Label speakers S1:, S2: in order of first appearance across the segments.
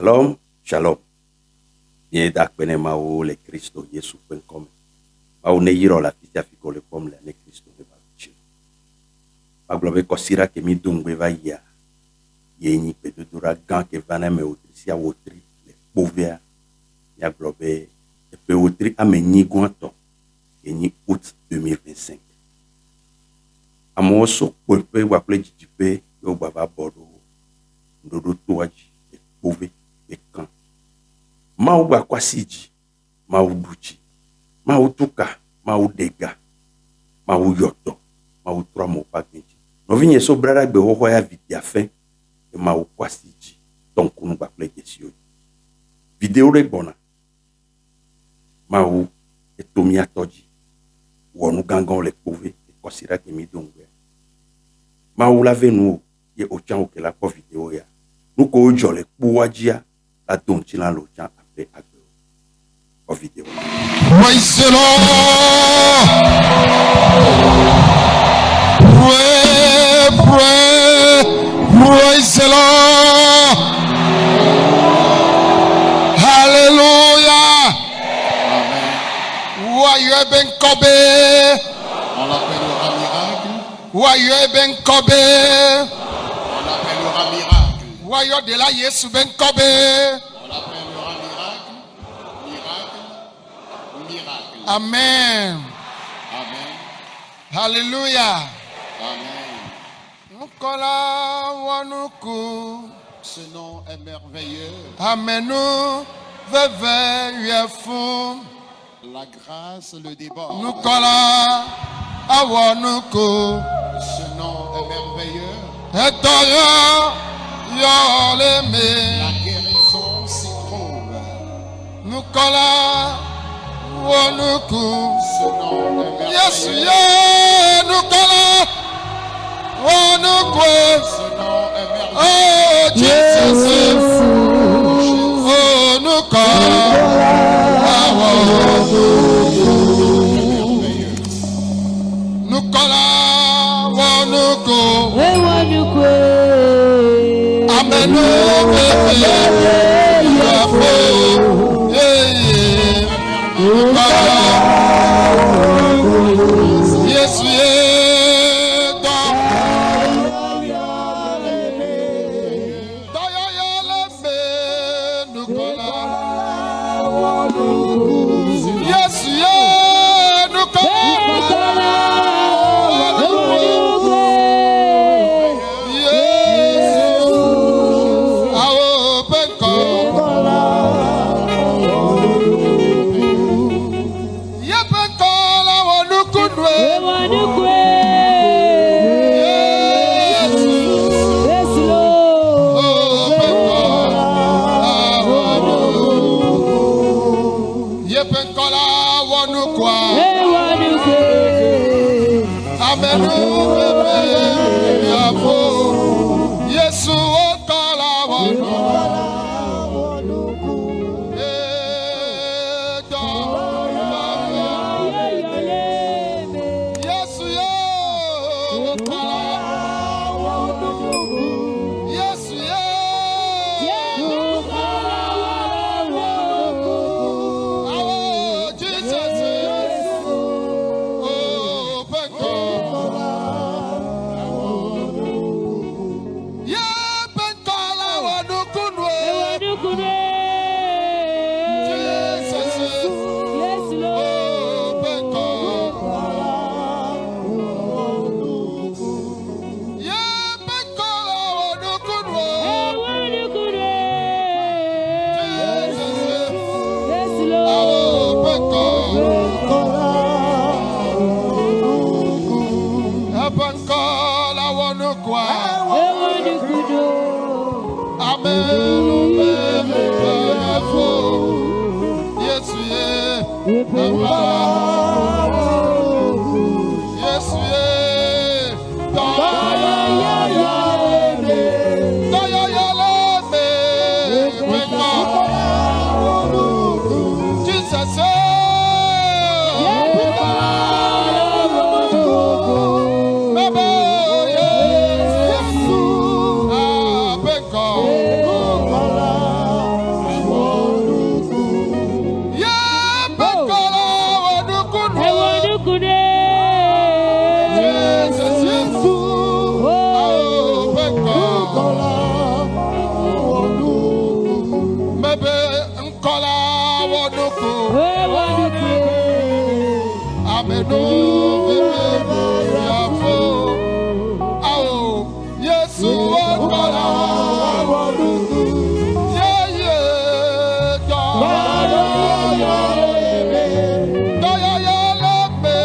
S1: Shalom, shalom. Bien dakpene mao le Kristo Yesu penkome. Mao ne yiro la fitia fiko le pom le ne Kristo be bachi. Maglobe kosira ke mi dungwe va ya. Yeni pe dura gan ke vana me otrisia wotri le povea. Ya globe e pe wotri ameni guanto. Yeni août 2025. Amoso pepe waple jijipe yo baba bodo. Ndodo toaji e pove e kan. Mau bakwasiji, mau duchi, mau tuka, mau dega, mau yoto, mau tramo pagenji. Novinye so brada gbe ho ya vidia fe e mau kwasiji tonkunu bakle jesio. Video re bona. Mau etomia toji. Wonu gangan le pove e kosira ke mi dongwe. Mau lave nou ye ochan ke la po video ya. Nou ko ojo le pouajia la donchi la lo chan après agbe. O video.
S2: Praise the Lord. Praise the Lord. Hallelujah. Why ben Kobe?
S3: On l'appellera miracle.
S2: Why ben Kobe?
S3: On l'appellera miracle.
S2: Why de la Yesu ben Kobe?
S3: On l'appellera miracle. Miracle. Miracle.
S2: Amen.
S3: Amen.
S2: Hallelujah.
S3: Amen.
S2: Nukola wanuku.
S3: Ce nom est merveilleux.
S2: Amenu veve yefu.
S3: La grâce le déborde.
S2: Nukola awanuku.
S3: Ce nom est merveilleux.
S2: Etoyo
S3: La
S2: yoleme.
S3: guérison s'y trouve.
S2: Nukola wanuku.
S3: Ce nom est
S2: Yes,
S3: merveilleux.
S2: yeah, Nukola wanuku.
S3: Ce nom est merveilleux.
S2: Oh, Jesus. Oh, Nukola awanuku. Nukola wanuku. Amenu bebe yafo. Yes, yeah, Nukola. Yes, yeah, Nukola. Ameno bebe yafo. Ao Yesu wakala. Yeah yeah. Doya yele me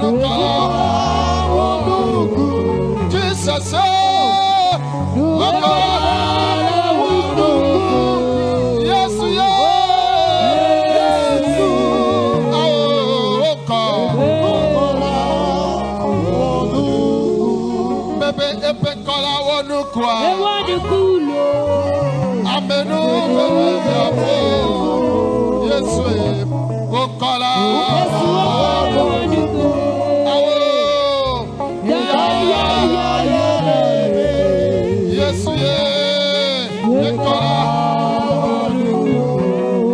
S2: nukala. Jesus wakala. Yesu Yesu. Ao wakala. Bebe epe kola wonukwa. Amenu bebe yafo. Yesu wakala. Awo. Yesu ye. Yekola.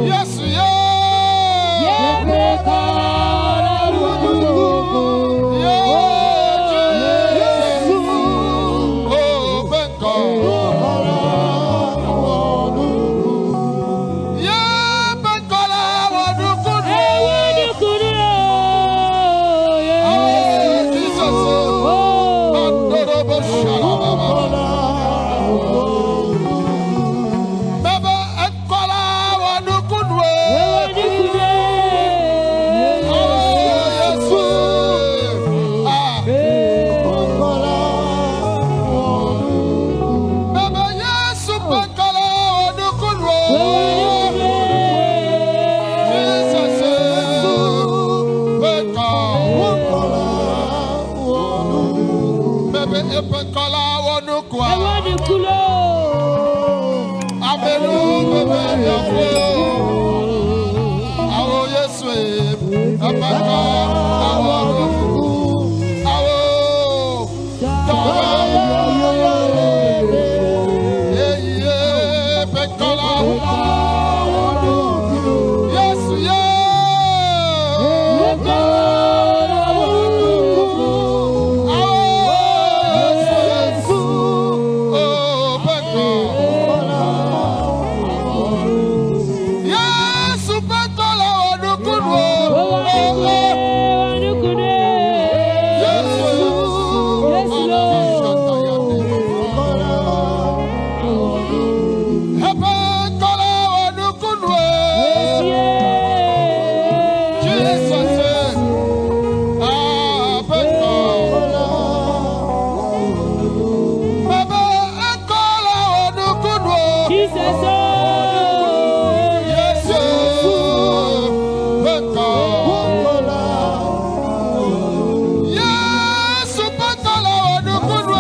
S2: Yesu ye. Yesu. Oh, benko. Ye benkola wadukudu. Jesus. Mandorobo shalababa. Baba ekola wadukudu. Yesu. Baba Yesu benkola wadukudu. Jesus. Benko. Baba epenkola wanukwa. Amenu bebe yafo. Awo Yesu epenko awo. Awo. Eye epenkola. Yesu ye. Yesu. Oh, benko. Yesu benkola wadukudu. Epenkola wadukudu. Jesus. Benko. Baba ekola wadukudu. Yesu. Benko. Yesu benkola wadukudu.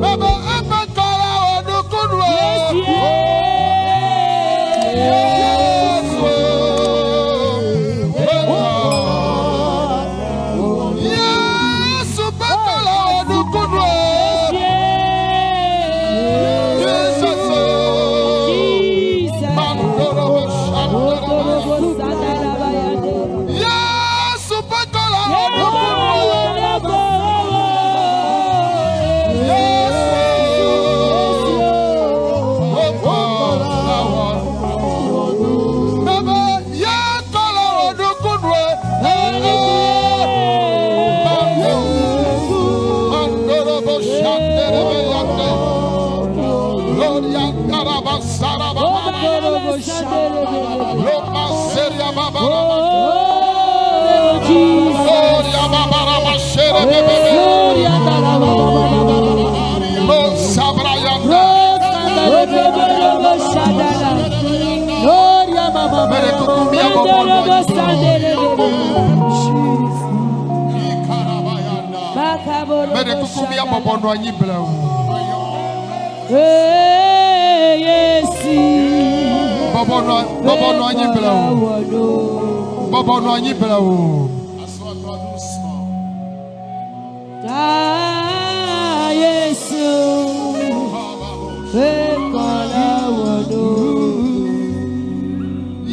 S2: Baba epenkola wadukudu. Yesu. Benko. Yesu benkola wadukudu. Jesus. Mandorobo shandorobo. Yesu benkola wadukudu. Assois-toi doucement.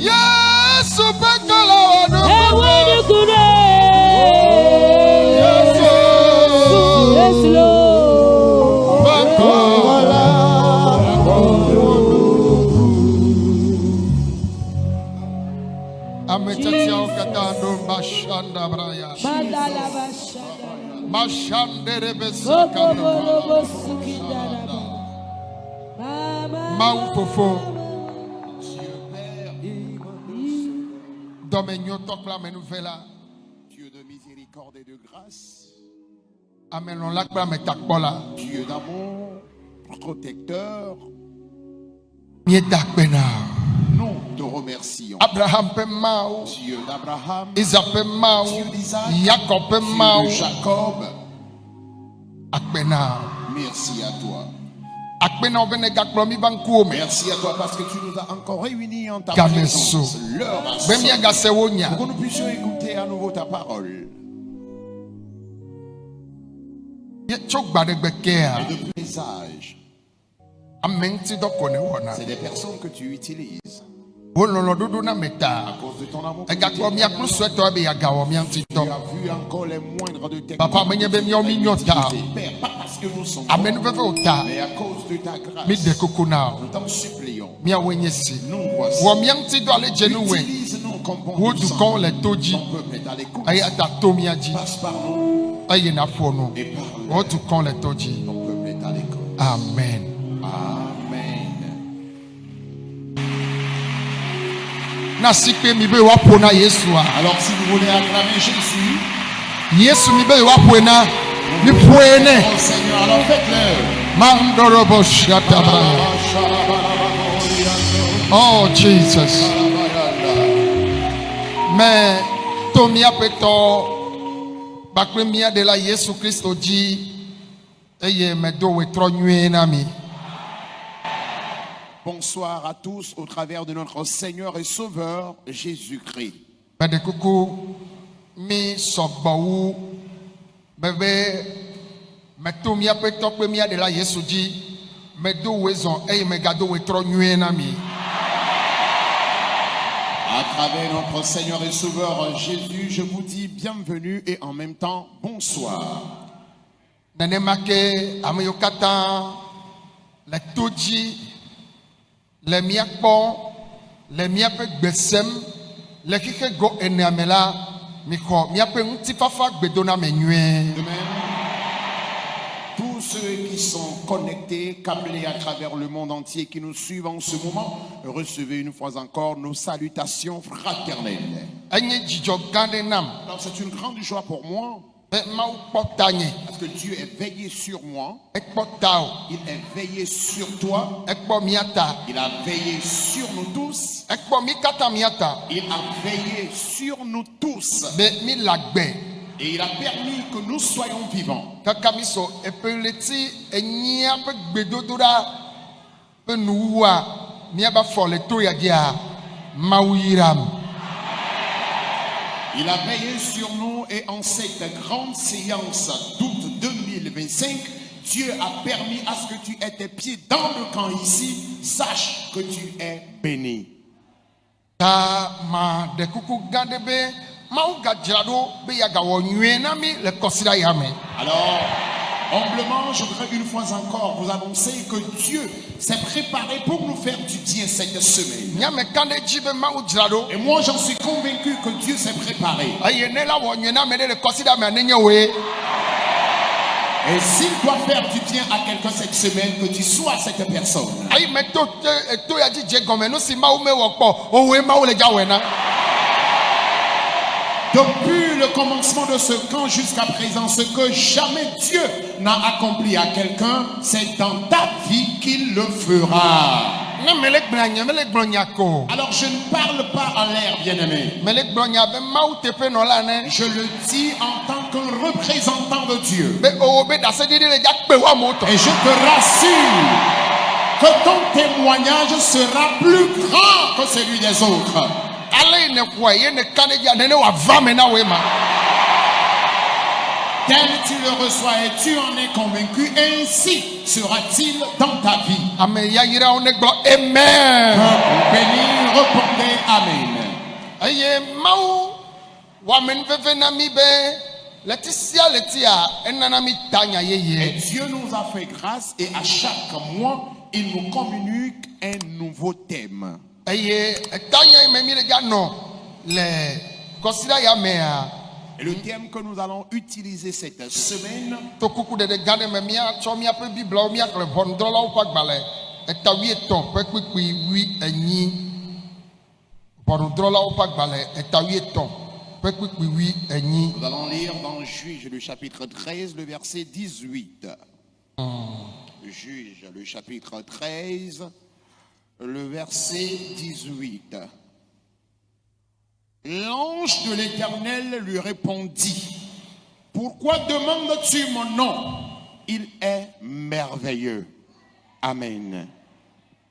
S2: Yesu benkola wadukudu. Yesu. Benko.
S1: Mashandere besaka. Maou fofo. Domenyo tokla menuvela.
S3: Dieu de miséricorde et de grâce,
S1: Amen. On lakba metakbola.
S3: Dieu d'amour, protecteur,
S1: Mietakbena.
S3: nous te remercions.
S1: Abraham pe maou.
S3: Dieu d'Abraham,
S1: Isaac pe maou.
S3: Dieu d'Isaac,
S1: Jacob pe
S3: Dieu
S1: maou.
S3: de Jacob,
S1: Akbena.
S3: merci à toi.
S1: Akbena obene gaklomi bankuome.
S3: Merci à toi parce que tu nous as encore réunis en ta
S1: Gameso.
S3: présence. L'heure a
S1: Bemia
S3: sonné
S1: gasewonya.
S3: pour que nous puissions écouter à nouveau ta parole.
S1: Chok badegbekea.
S3: Et de présage,
S1: Amenti dokone wona.
S3: c'est des personnes que tu utilises
S1: Wololo dudu na
S3: à
S1: meta.
S3: cause de ton amour.
S1: Egaklomi akluso be yagawo mianti
S3: Tu
S1: to.
S3: as vu encore les moindres de tes
S1: Papa menye be miomi nyota.
S3: Père, pas parce que nous sommes
S1: Amen
S3: bons,
S1: veve ota.
S3: mais à cause de ta grâce.
S1: Mi de kukuna.
S3: Nous t'en supplions.
S1: Mia wenyesi.
S3: Nous voici.
S1: Wo mianti do ale jenuwe.
S3: Utilise-nous comme bon
S1: Wo
S3: te
S1: du
S3: semble.
S1: kon le toji.
S3: Ton peuple est à l'écoute.
S1: Ayata tomiaji.
S3: Passe par nous
S1: Aye na fono.
S3: et parle.
S1: Wo du kon le toji.
S3: Ton peuple est à l'écoute.
S1: Amen.
S3: Amen.
S1: Na sikpe mi be wapona Yesua.
S3: Alors si vous voulez acclamer Jésus,
S1: Yesu mi be wapona. Mi puene.
S3: oh Seigneur, alors faites-le.
S1: Mandorobo shataba. Oh Jesus. Mais tomia peto bakremia de la Yesu Christo ji eye medo wetro nyue na mi.
S3: Bonsoir à tous au travers de notre Seigneur et Sauveur Jésus-Christ.
S1: Bede kuku mi sogbawu bebe metomia peto kremia de la Yesu ji medo wezon eye megado wetro nyue na mi.
S3: À travers notre Seigneur et Sauveur Jésus, je vous dis bienvenue et en même temps bonsoir.
S1: Nenemake ameyokata le toji le miakpo le miape gbesem le kike go eneamela miko miape ntifafa gbedona menue.
S3: De même, tous ceux qui sont connectés, câblés à travers le monde entier, qui nous suivent en ce moment, recevez une fois encore nos salutations fraternelles.
S1: Enye jijo gande nam
S3: Alors c'est une grande joie pour moi
S1: be mau kpotanye
S3: parce que Dieu est veillé sur moi,
S1: ekpotao
S3: il est veillé sur toi,
S1: ekpo miata
S3: il a veillé sur nous tous,
S1: ekpo mikata miata
S3: il a veillé sur nous tous
S1: be mi lagbe
S3: et il a permis que nous soyons vivants.
S1: kaka miso epeleti enyia pe gbedodora pe nuwa miaba fole to yagia mauiram.
S3: Il a veillé sur nous et en cette grande séance d'août 2025, Dieu a permis à ce que tu aies tes pieds dans le camp ici. Sache que tu es béni.
S1: Ta ma de kuku gande be mau gajado be yagawo nyue na mi le kosira yame.
S3: Alors, humblement, je voudrais une fois encore vous annoncer que Dieu s'est préparé pour nous faire du bien cette semaine.
S1: Nyame kande jibe mau jrado
S3: Et moi, j'en suis convaincu que Dieu s'est préparé.
S1: aye ne la wo nyue na me de le kosira me anenye we.
S3: Et s'il doit faire du bien à quelqu'un cette semaine, que tu sois cette personne.
S1: Aye me to ya jije gome no si mau me wo po o we mau le jawe na.
S3: Depuis le commencement de ce camp jusqu'à présent, ce que jamais Dieu n'a accompli à quelqu'un, c'est dans ta vie qu'il le fera.
S1: Na me le gbanya me le gbanya ko.
S3: Alors je ne parle pas en l'air, bien-aimé.
S1: Me le gbanya be mau tepe no la ne.
S3: Je le dis en tant qu'un représentant de Dieu.
S1: Be o be da se di le jakpe wa moto.
S3: Et je te rassure que ton témoignage sera plus grand que celui des autres.
S1: Ale ne kwa ye ne kane ja ne wa va me na we ma.
S3: Tel tu le reçois et tu en es convaincu, ainsi sera-t-il dans ta vie.
S1: Ame ya yira on glo amen.
S3: Béni, répondez Amen.
S1: Aye mau wa men veve na mi be letisia letia enana mi tanya
S3: Et
S1: yeye.
S3: Dieu nous a fait grâce et à chaque mois, il nous communique un nouveau thème.
S1: Aye tanya me mi le ja no le kosira ya me a
S3: Et le thème que nous allons utiliser cette semaine,
S2: To kuku de gane me mia cho mia pe Bible o mia kle ʋɔnudrɔ̃lawo ƒe agbalẽ etawi etɔ̃ ƒe kpekpe wi enyi. Ʋɔnudrɔ̃lawo ƒe agbalẽ etawi etɔ̃ ƒe kpekpe wi enyi.
S3: nous allons lire dans Juge le chapitre 13, le verset 18. Juge le chapitre 13, le verset 18. L'ange de l'Éternel lui répondit, « Pourquoi demandes-tu mon nom? Il est merveilleux. » Amen.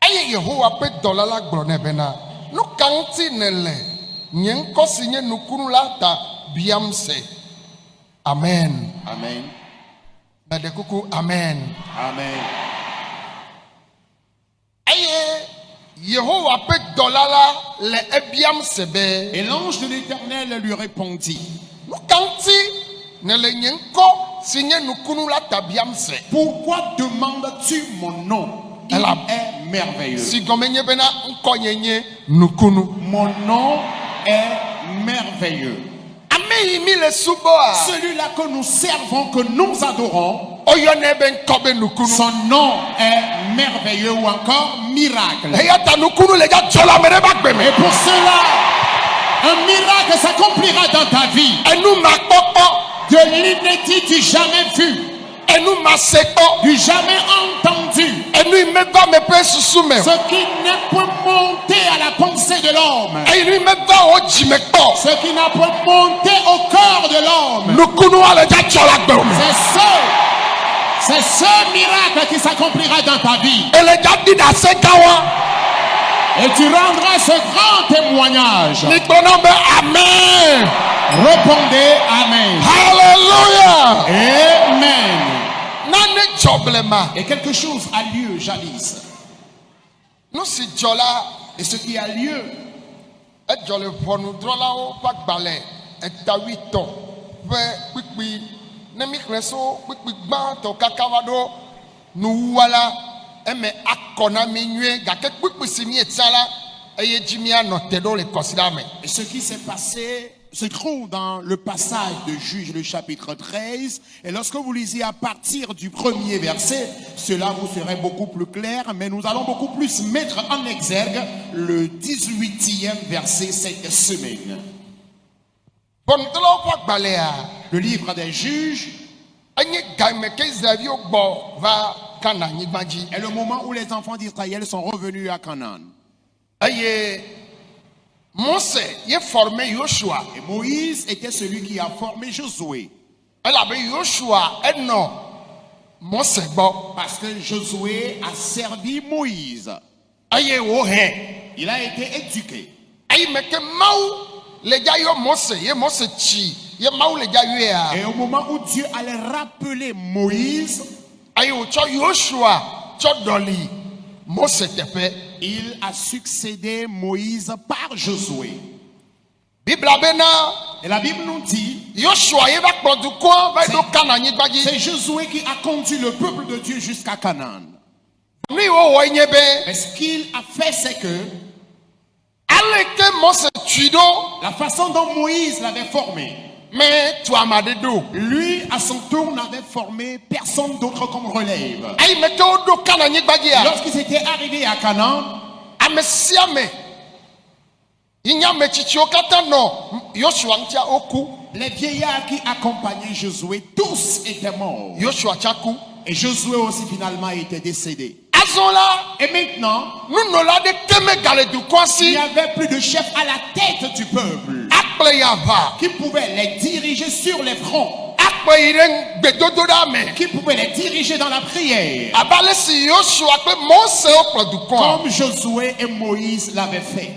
S2: Eye Yehowa ƒe dɔla la gblɔ nɛ bena, nu ka ŋuti nèle nye ŋkɔ si nye nukunu la ta biam se. Amen.
S3: Amen.
S2: Meɖe kuku amen.
S3: Amen.
S2: Eye Yehowa ƒe dɔla la le ebiam se be,
S3: Et l'ange de l'Éternel lui répondit,
S2: nu ka ŋuti nèle nye ŋkɔ si nye nukunu la ta biam se.
S3: « Pourquoi demandes-tu mon nom? Il
S2: Elle a-
S3: est merveilleux. »
S2: Si gɔme nye bena ŋkɔ nye nye nukunu.
S3: Mon nom est merveilleux.
S2: Ame yi mi le subɔa,
S3: Celui-là que nous servons, que nous adorons,
S2: oyɔnɛ be ŋkɔ be nukunu.
S3: son nom est merveilleux ou encore miracle.
S2: Eya ta nukunu le dza dzɔ le ame ɖe ƒe agbe me.
S3: Et pour cela, un miracle s'accomplira dans ta vie.
S2: Enu ma kpɔkpɔ,
S3: De l'inédit, du jamais vu,
S2: enu ma se kpɔ,
S3: du jamais entendu.
S2: enu yi me va me ƒe susu me.
S3: Ce qui n'est point monté à la pensée de l'homme.
S2: Enu yi me va wo dzi me kpɔ.
S3: Ce qui n'a point monté au cœur de l'homme.
S2: Nukunu wa le dza dzɔ le agbe me.
S3: C'est ce miracle qui s'accomplira dans ta vie.
S2: Ele dza di ɖe ase gã wa.
S3: Et tu rendras ce grand témoignage.
S2: Mi gblɔ na be amen.
S3: Répondez Amen.
S2: Hallelujah.
S3: Amen.
S2: Nane dzɔ blema.
S3: Et quelque chose a lieu jadis.
S2: Nu si dzɔ la,
S3: Et ce qui a lieu,
S2: edzɔ le ʋɔnudrɔ̃lawo ƒe agbalẽ etawitɔ ƒe kpikpi. Ne mi xlẽ so kpikpi gbãtɔ kaka va ɖo nuwua la, eme akɔ na mi nyuie gake kpikpi si mi etia la, eye dzi mianɔ te ɖo le kɔsiɖa me.
S3: et ce qui s'est passé se trouve dans le passage de Juge, le chapitre 13. Et lorsque vous lisez à partir du premier verset, cela vous serait beaucoup plus clair. Mais nous allons beaucoup plus mettre en exergue le 18e verset cette semaine.
S2: Ʋɔnudrɔ̃lawo ƒe agbalẽa,
S3: Le livre des Juges
S2: enye game ke Israeviwo gbɔ va Kananyigba dzi.
S3: est le moment où les enfants d'Israël sont revenus à Canaan.
S2: Eye Mose ye formé Yoshua.
S3: Et Moïse était celui qui a formé Josué.
S2: Elabe Yoshua enɔ Mose gbɔ.
S3: Parce que Josué a servi Moïse.
S2: Eye wohɛ.
S3: Il a été éduqué.
S2: Eyi me ke Mawu le dza yɔ Mose ye Mose tsi ye Mawu le dza yɔea.
S3: Et au moment où Dieu allait rappeler Moïse,
S2: Eye wotsɔ Yoshua tsɔ dɔli Mose teƒe.
S3: il a succédé Moïse par Josué.
S2: Bibla bena
S3: Et la Bible nous dit,
S2: Yoshua ye va kplɔ dukɔ va yi ɖo Kananyigba dzi.
S3: c'est Josué qui a conduit le peuple de Dieu jusqu'à Canaan.
S2: Nu yi wowɔ nye be
S3: Mais ce qu'il a fait, c'est que
S2: ale ke Mose tui ɖo
S3: la façon dont Moïse l'avait formé,
S2: me tu ame aɖe ɖo.
S3: lui, à son tour, n'avait formé personne d'autre comme relève.
S2: Eyi me ke woɖo Kananyigba dzia.
S3: Lorsqu'ils étaient arrivés à Canaan,
S2: Ame sia ame yi nye ame tsitsiwo katã nɔ Yoshua ŋutia woku.
S3: les vieillards qui accompagnaient Josué, tous étaient morts.
S2: Yoshua tsa ku.
S3: Et Josué aussi finalement était décédé.
S2: Azɔ la
S3: Et maintenant,
S2: nunɔla ɖeke megale dukɔa
S3: il
S2: si
S3: n'y avait plus de chef à la tête du peuple
S2: akplɔ yi aʋa,
S3: qui pouvait les diriger sur les fronts,
S2: akplɔ yi ɖe gbedodoɖa me.
S3: qui pouvait les diriger dans la prière,
S2: Abe ale si Yoshua kple Mose wokplɔ dukɔa.
S3: comme Josué et Moïse l'avaient fait.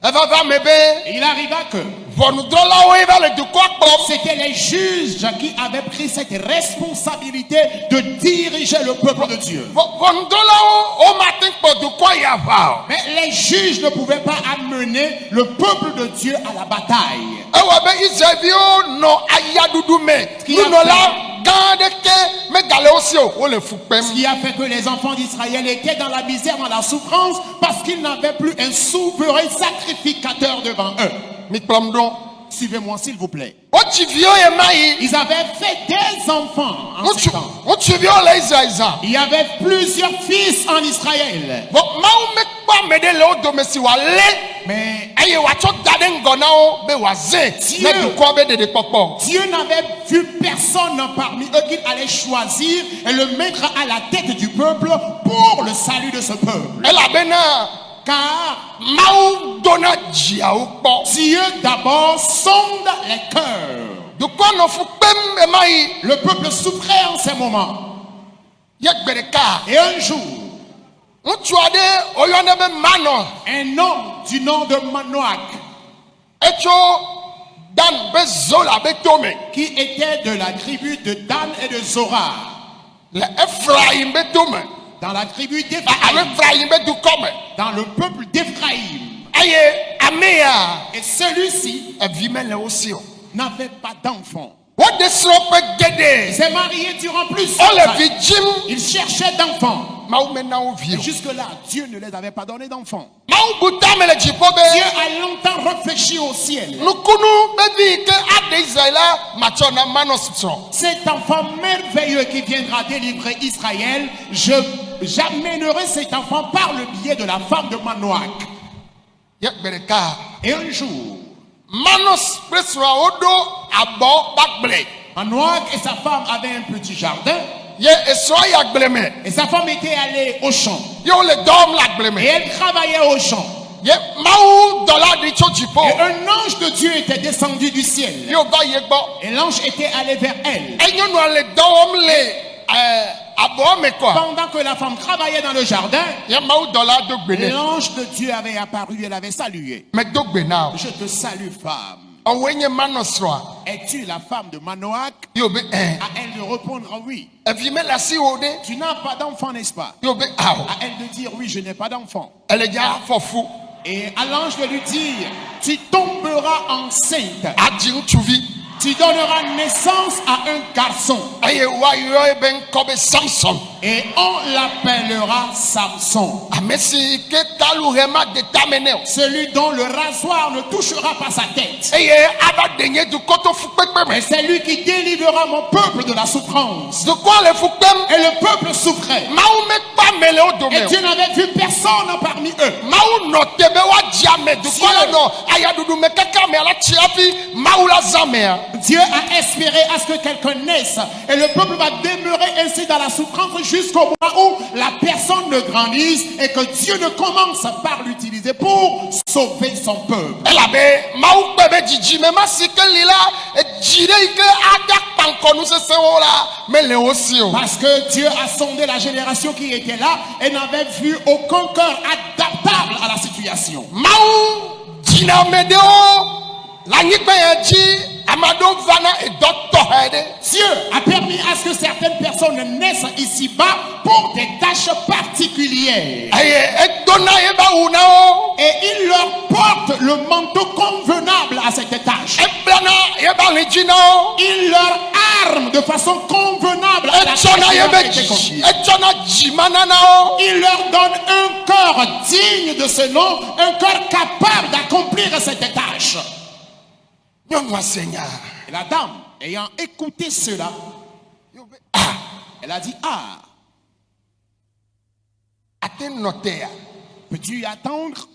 S2: Eva va me be
S3: Et il arriva que
S2: ʋɔnudrɔ̃lawo ye va le dukɔa kplɔm.
S3: c'était les juges qui avaient pris cette responsabilité de diriger le peuple de Dieu.
S2: Ʋɔnudrɔ̃lawo womate kplɔ dukɔa yi aʋa o.
S3: Mais les juges ne pouvaient pas amener le peuple de Dieu à la bataille.
S2: Ewɔ be Israeviwo nɔ ayaɖuɖu me. Nunɔla gã aɖeke megale wo si o, wole fu
S3: Ce
S2: kpem.
S3: qui a fait que les enfants d'Israël étaient dans la misère, dans la souffrance, parce qu'ils n'avaient plus un souverain sacrificateur devant eux.
S2: Mi kplɔm ɖo.
S3: Suivez-moi s'il vous plaît.
S2: Otivio ye mai.
S3: Ils avaient fait des enfants en ce temps.
S2: Otivio le Israël.
S3: Il y avait plusieurs fils en Israël.
S2: Bon, maou me kwa mede le odomesi wa le.
S3: Mais
S2: Aye wa cho dade ngona o be wa ze.
S3: Dieu.
S2: Ne du kwa be de popo.
S3: Dieu n'avait vu personne parmi eux qu'il allait choisir et le mettre à la tête du peuple pour le salut de ce peuple.
S2: Elle a bena.
S3: Car
S2: Maou dona dia ou po.
S3: Dieu d'abord sonde les cœurs.
S2: Du kwa no fu pem e mai.
S3: Le peuple souffrait en ces moments.
S2: Yek bereka.
S3: Et un jour,
S2: Ŋutsu aɖe oyɔnɛ be Manɔ
S3: un homme du nom de Manoach,
S2: etso Dan be Zola be tome
S3: qui était de la tribu de Dan et de Zora,
S2: le Efraim be tome
S3: dans la tribu
S2: alo
S3: d'Éphraïm,
S2: Efraim be dukɔme
S3: dans le peuple d'Éphraïm.
S2: eye amea
S3: Et celui-ci
S2: evi mele wo si o.
S3: n'avait pas d'enfant.
S2: Wode srɔ̃ ƒe
S3: Il
S2: geɖe
S3: s'est marié durant plusieurs
S2: wole vi
S3: années.
S2: dzim
S3: Il cherchait d'enfants.
S2: Mawu mena wo vi
S3: Et
S2: o.
S3: jusque-là, Dieu ne les avait pas donné d'enfants.
S2: Mawu bu tame le dziƒo
S3: Dieu
S2: be
S3: a longtemps réfléchi au ciel.
S2: nukunu be vi yi ke aɖe Israël la matsɔ na Manɔ srɔ̃.
S3: Cet enfant merveilleux qui viendra délivrer Israël, j'amènerai cet enfant par le biais de la femme de Manoach.
S2: Yek gbe ɖeka
S3: Et un jour,
S2: Manɔ kple srɔ̃a woɖo abɔ bagble.
S3: Manoach et sa femme avaient un petit jardin.
S2: Ye esrɔ̃ yi agble me.
S3: Et sa femme était allée au champ.
S2: Ye wole dɔ wɔm le agble
S3: Et
S2: me.
S3: elle travaillait au champ.
S2: Ye Mawu dɔla ɖi tso dziƒo.
S3: Et un ange de Dieu était descendu du ciel.
S2: Ye wòva ye gbɔ.
S3: Et l'ange était allé vers elle.
S2: Enyɔnua le dɔ wɔm le abɔ me kɔa.
S3: Pendant que la femme travaillait dans le jardin,
S2: Ye Mawu dɔla do gbe nɛ.
S3: l'ange de Dieu avait apparu, elle avait salué.
S2: Medo gbe na o.
S3: Je te salue, femme.
S2: Ɔwoe nye Manɔ srɔ̃a.
S3: Es-tu la femme de Manoach?
S2: Ye wo be
S3: À elle de répondre oui.
S2: evi me le asi wo ɖe.
S3: Tu n'as pas d'enfant, n'est-ce pas?
S2: Ye wo be awɔ.
S3: À elle de dire oui, je n'ai pas d'enfant.
S2: Ele dza afɔ fu.
S3: Et à l'ange de lui dire, tu tomberas enceinte.
S2: Adzi ŋutsuvi.
S3: Tu donneras naissance à un garçon.
S2: Eye woayɔ ye be ŋkɔ be Samson.
S3: Et on l'appellera Samson.
S2: Ame si ke taluhe ma de tame nɛ o.
S3: Celui dont le rasoir ne touchera pas sa tête.
S2: Eye ava de nye dukɔ to fukpekpe me.
S3: Et c'est lui qui délivrera mon peuple de la souffrance.
S2: Dukɔ le fukpem.
S3: Et le peuple souffrait.
S2: Mawu mekpɔ ame le wo dome
S3: Et
S2: o.
S3: Dieu n'avait vu personne parmi eux.
S2: Mawu nɔ te be woadzi ame dukɔ le nɔ ayaɖuɖu me kaka me ala tsi hafi Mawu la zã mea.
S3: Dieu a espéré à ce que quelqu'un naisse. Et le peuple va demeurer ainsi dans la souffrance jusqu'au moment où la personne ne grandisse et que Dieu ne commence par l'utiliser pour sauver son peuple.
S2: Elabe Mawu kpe be dzidzime ma si ke li la edzi ɖe yi ke ada kpankɔ nusesẽwo la mele wo si o.
S3: Parce que Dieu a sondé la génération qui était là et n'avait vu aucun cœur adaptable à la situation.
S2: Mawu dzina ame ɖewo le anyigba ya dzi ame aɖewo vana edɔ tɔxɛ ɖe.
S3: Dieu a permis à ce que certaines personnes naissent ici-bas pour des tâches particulières.
S2: Eye edona ye ba wu na wo.
S3: Et il leur porte le manteau convenable à cette tâche.
S2: Eblana ye ba hlẽ dzi na wo.
S3: Il leur arme de façon convenable à la tâche
S2: Etsɔna
S3: qui
S2: ye
S3: leur a
S2: be
S3: été confiée.
S2: etsɔna dzimana na wo.
S3: Il leur donne un cœur digne de ce nom, un cœur capable d'accomplir cette tâche.
S2: Nyɔnua se nya.
S3: Et la dame, ayant écouté cela,
S2: Yo be ah
S3: elle a dit, ah,
S2: ate nɔ te ya.
S3: peux-tu attendre?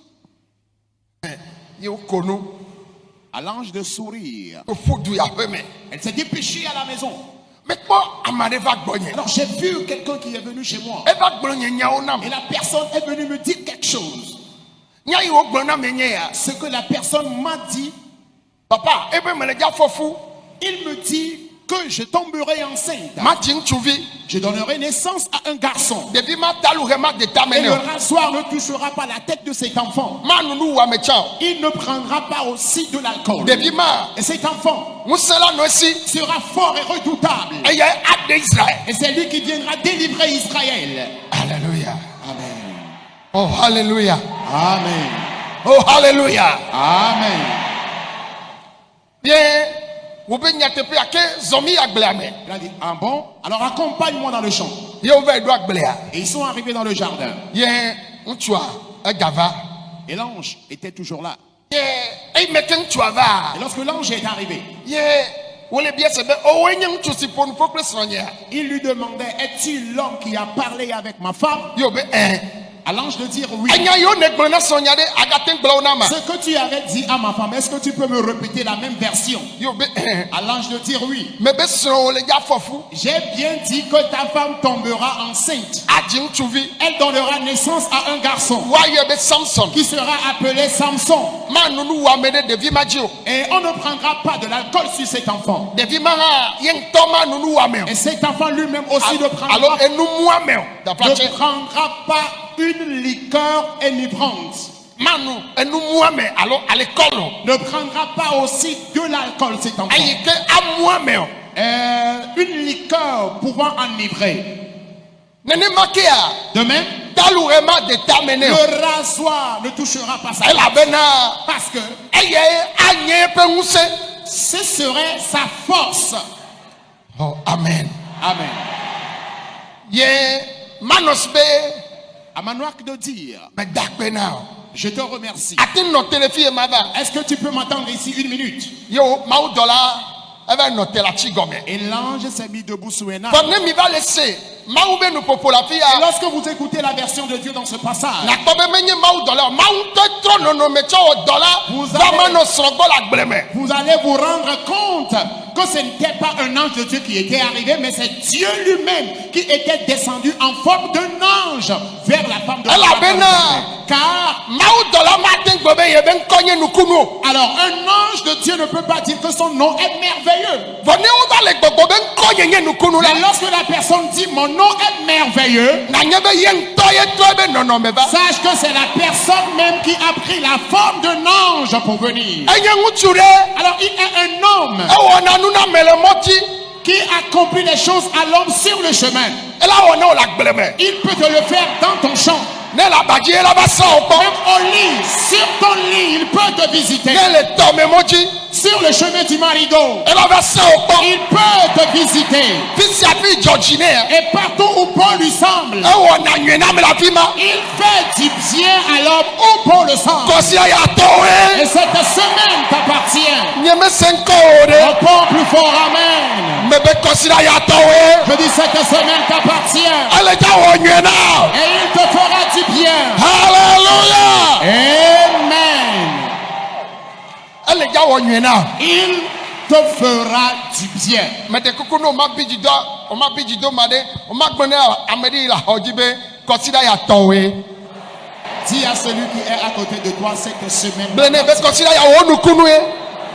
S2: Ye wo ko nu.
S3: À l'ange de sourire.
S2: Ƒo du aƒe me.
S3: Elle s'est dépêchée à la maison.
S2: Mekpɔ ame aɖe va gbɔnye.
S3: Alors j'ai vu quelqu'un qui est venu chez moi.
S2: Eva gblɔ nye nyawo nam.
S3: Et la personne est venue me dire quelque chose.
S2: Nya yi wo gblɔ na me nye ya.
S3: Ce que la personne m'a dit,
S2: Papa, ebe me le dza fɔ fu.
S3: il me dit que je tomberai enceinte.
S2: Ma dzi ŋutsuvi.
S3: Je donnerai naissance à un garçon.
S2: Ɖevi ma taluhe ma de tame
S3: Et
S2: nɛ
S3: le
S2: o.
S3: rasoir ne touchera pas la tête de cet enfant.
S2: Ma nunu wɔ ame tsã o.
S3: Il ne prendra pas aussi de l'alcool.
S2: Ɖevi ma
S3: Et cet enfant
S2: ŋusẽ la nɔ esi.
S3: sera fort et redoutable.
S2: Eye aɖe Israël.
S3: Et c'est lui qui viendra délivrer Israël.
S2: Alléluia.
S3: Amen.
S2: Oh alléluia.
S3: Amen.
S2: Oh alléluia.
S3: Amen.
S2: Bien, wo be nyateƒea ke zɔmi agblea me.
S3: Il a dit, ah bon? Alors accompagne-moi dans le champ.
S2: Ye wo va yi ɖo agblea.
S3: Et ils sont arrivés dans le jardin.
S2: Ye ŋutsua egava.
S3: Et l'ange était toujours là.
S2: Ye Et maintenant tu vas.
S3: Et lorsque l'ange est arrivé,
S2: Yeah. Wole bien c'est ben. Oh ouais, nyang tu si pour nous pour plus soigner.
S3: il lui demandait, es-tu l'homme qui a parlé avec ma femme?
S2: Yo ben
S3: À l'ange de dire oui.
S2: Anya yo ne gbona soigner de agaten gbona ma.
S3: Ce que tu avais dit à ma femme, est-ce que tu peux me répéter la même version?
S2: Yo ben
S3: À l'ange de dire oui.
S2: me be so wole ja fofu.
S3: J'ai bien dit que ta femme tombera enceinte.
S2: Adjin tuvi.
S3: Elle donnera naissance à un garçon
S2: Wa ye be Samson.
S3: qui sera appelé Samson.
S2: Ma nunu wa mede de ma jio.
S3: Et on ne prendra pas de l'alcool sur cet enfant.
S2: De ma ha yen toma nunu wa me.
S3: Et cet enfant lui-même aussi ne
S2: Alors
S3: prendra,
S2: enu moi me. Da plache.
S3: ne prendra pas une liqueur enivrante.
S2: Manu enu moi me alors à l'école.
S3: Ne prendra pas aussi de l'alcool cet enfant.
S2: Ayi ke a moi me.
S3: Une liqueur pouvant enivrer.
S2: Nene makia.
S3: De même,
S2: Dalourément déterminé.
S3: le rasoir ne touchera pas sa
S2: Elle
S3: tête.
S2: avait na.
S3: Parce que
S2: Eye anye pe nguse.
S3: ce serait sa force.
S2: Oh amen.
S3: Amen.
S2: Ye manos be
S3: À Manoak de dire,
S2: me dakpe na.
S3: je te remercie.
S2: Atin no téléfie ma ba.
S3: Est-ce que tu peux m'entendre ici une minute?
S2: Yo mau dollar eve no te la chi gome.
S3: Et l'ange s'est mis debout sous un arbre.
S2: Bonne mi va laisser. Mau be no popola
S3: Et
S2: fia.
S3: lorsque vous écoutez la version de Dieu dans ce passage,
S2: Na tobe menye mau dollar. Mau te tro no no me cho dollar.
S3: Vous
S2: Va
S3: avez-
S2: mano srogo la gbleme.
S3: vous allez vous rendre compte que ce n'était pas un ange de Dieu qui était arrivé, mais c'est Dieu lui-même qui était descendu en forme d'un ange vers la femme de
S2: Elle a bena.
S3: Car,
S2: Mau dollar ma ten gobe ye ben konye nukuno.
S3: alors, un ange de Dieu ne peut pas dire que son nom est merveilleux.
S2: Vone ou va le gogo ben konye nye nukuno la.
S3: Mais lorsque la personne dit mon nom est merveilleux,
S2: Na nye be yen toye tobe no no me ba.
S3: sache que c'est la personne même qui a pris la forme d'un ange pour venir.
S2: Enye nguture.
S3: Alors, il est un homme
S2: Ewo na nuna mele moti.
S3: qui accomplit les choses à l'homme sur le chemin.
S2: Ela wona o la gbleme.
S3: Il peut te le faire dans ton champ.
S2: Ne la badji ela ba sa o
S3: Même au lit, sur ton lit, il peut te visiter.
S2: Ne le tome moti.
S3: Sur le chemin du marigot,
S2: Ela ba sa o
S3: il peut te visiter.
S2: Fisi afi Georgine.
S3: Et partout où Paul lui semble,
S2: Ewo na nwena me la fima.
S3: il fait du bien à l'homme où Paul le semble.
S2: Kosi ya towe.
S3: Et cette semaine t'appartient.
S2: Nye me senko ode.
S3: Encore plus fort, amen.
S2: Me be kosi ya towe.
S3: Je dis cette semaine t'appartient.
S2: Ele ja wo nwena.
S3: Et il te fera du bien.
S2: Hallelujah.
S3: Amen.
S2: Ele ja wo nwena.
S3: Il te fera du bien.
S2: Me de kuku no ma bijido. O ma bijido ma de. O ma gbene amedi la hojibe. Kosi ya towe.
S3: Dis à celui qui est à côté de toi cette semaine.
S2: Blene be kosi ya wo nukunu e.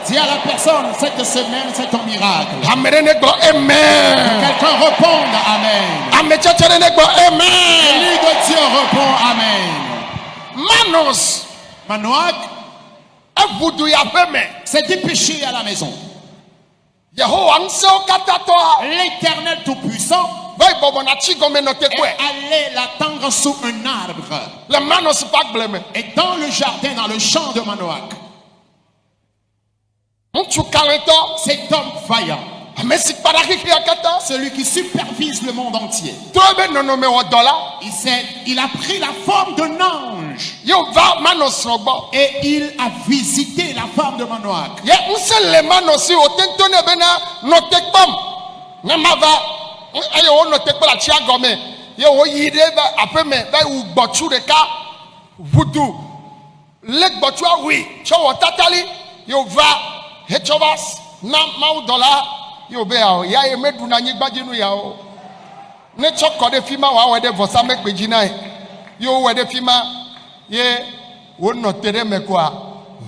S3: Dis à la personne cette semaine c'est ton miracle.
S2: Amere ne gbo amen.
S3: Quelqu'un réponde amen.
S2: Ame chechere ne gbo amen.
S3: L'élu de Dieu répond amen.
S2: Manos.
S3: Manoak
S2: Evudu ya feme.
S3: s'est dépêché à la maison.
S2: Yehowa nse o kata to a.
S3: L'Éternel Tout-Puissant
S2: Vai bobo na chi gome no te
S3: est
S2: kwe.
S3: allé l'attendre sous un arbre.
S2: Le manos pa gbleme.
S3: Et dans le jardin, dans le champ de Manoak,
S2: Ntsu kareto.
S3: cet homme vaillant,
S2: Ame si paraki kri akata.
S3: celui qui supervise le monde entier,
S2: Tobe nono me o dola.
S3: il a pris la forme d'un ange
S2: Yo va manos rogbo.
S3: et il a visité la femme de Manoak.
S2: Ye nse le manos o tentone bena no te kpam. Ne ma va. Ayo o no te kpala chi agome. Ye o yide ba apeme ba u gbochu de ka. Vudu. Le gbochu awi. Cho o tatali. Yo va. Hechovas. Na mau dola. Yo be a ya ye medu na nyigbaji nu ya o. Ne choko de fima wa we de vosa mekpeji na. Yo we de fima ye wo no tere me kwa.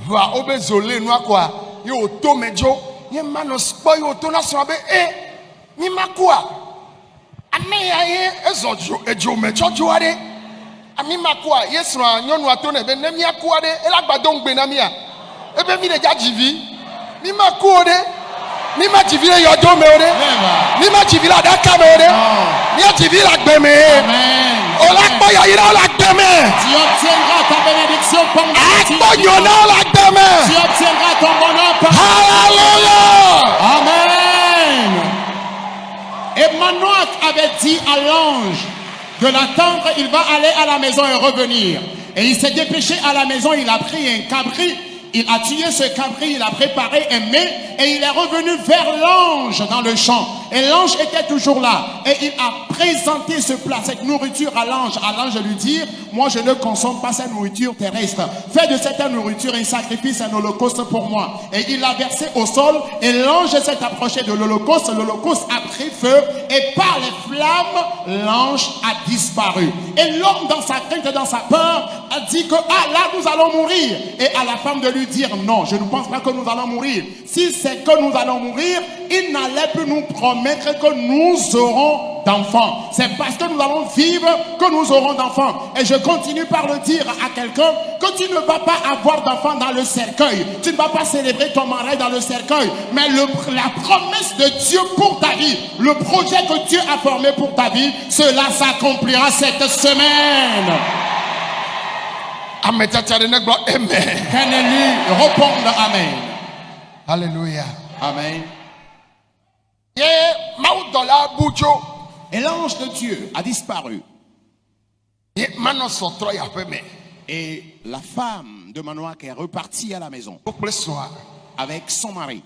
S2: Va obezole nu akwa. Yo to mejo. Ye manos boy yo to na so be ni makwa. Ame ya ye ezojo ejo mejo joade. Ami makwa yesu nyonu ato na be na mi akwa de elagbado ngbe na mi a. Ebe mi de jajivi. Ni makwa de. Ni ma jivi le yodo me ore. Ni ma jivi la daka me ore. Ni a jivi la gbe me.
S3: Amen.
S2: Ola po ya ira ola gbe me.
S3: Tu obtiendras ta bénédiction pendant que tu
S2: Akpo nyona ola gbe me.
S3: Tu obtiendras ton bonheur pendant
S2: Hallelujah.
S3: Amen. Et Manoak avait dit à l'ange de l'attendre, il va aller à la maison et revenir. Et il s'est dépêché à la maison, il a pris un cabri, Il a tué ce cabri, il a préparé un mets et il est revenu vers l'ange dans le champ. Et l'ange était toujours là. Et il a présenté ce plat, cette nourriture à l'ange. À l'ange de lui dire, moi je ne consomme pas cette nourriture terrestre. Fais de cette nourriture un sacrifice, un holocauste pour moi. Et il l'a versé au sol et l'ange s'est approché de l'holocauste. L'holocauste a pris feu et par les flammes, l'ange a disparu. Et l'homme dans sa crainte et dans sa peur a dit que là nous allons mourir. Et à la femme de lui dire non, je ne pense pas que nous allons mourir. Si c'est que nous allons mourir, il n'allait plus nous promettre que nous aurons d'enfants. C'est parce que nous allons vivre que nous aurons d'enfants. Et je continue par le dire à quelqu'un que tu ne vas pas avoir d'enfants dans le cercueil. Tu ne vas pas célébrer ton mariage dans le cercueil. Mais la promesse de Dieu pour ta vie, le projet que Dieu a formé pour ta vie, cela s'accomplira cette semaine.
S2: Amen.
S3: Qu'un élu réponde Amen.
S2: Alléluia.
S3: Amen. Et l'ange de Dieu a disparu. Et la femme de Manoach est repartie à la maison avec son mari.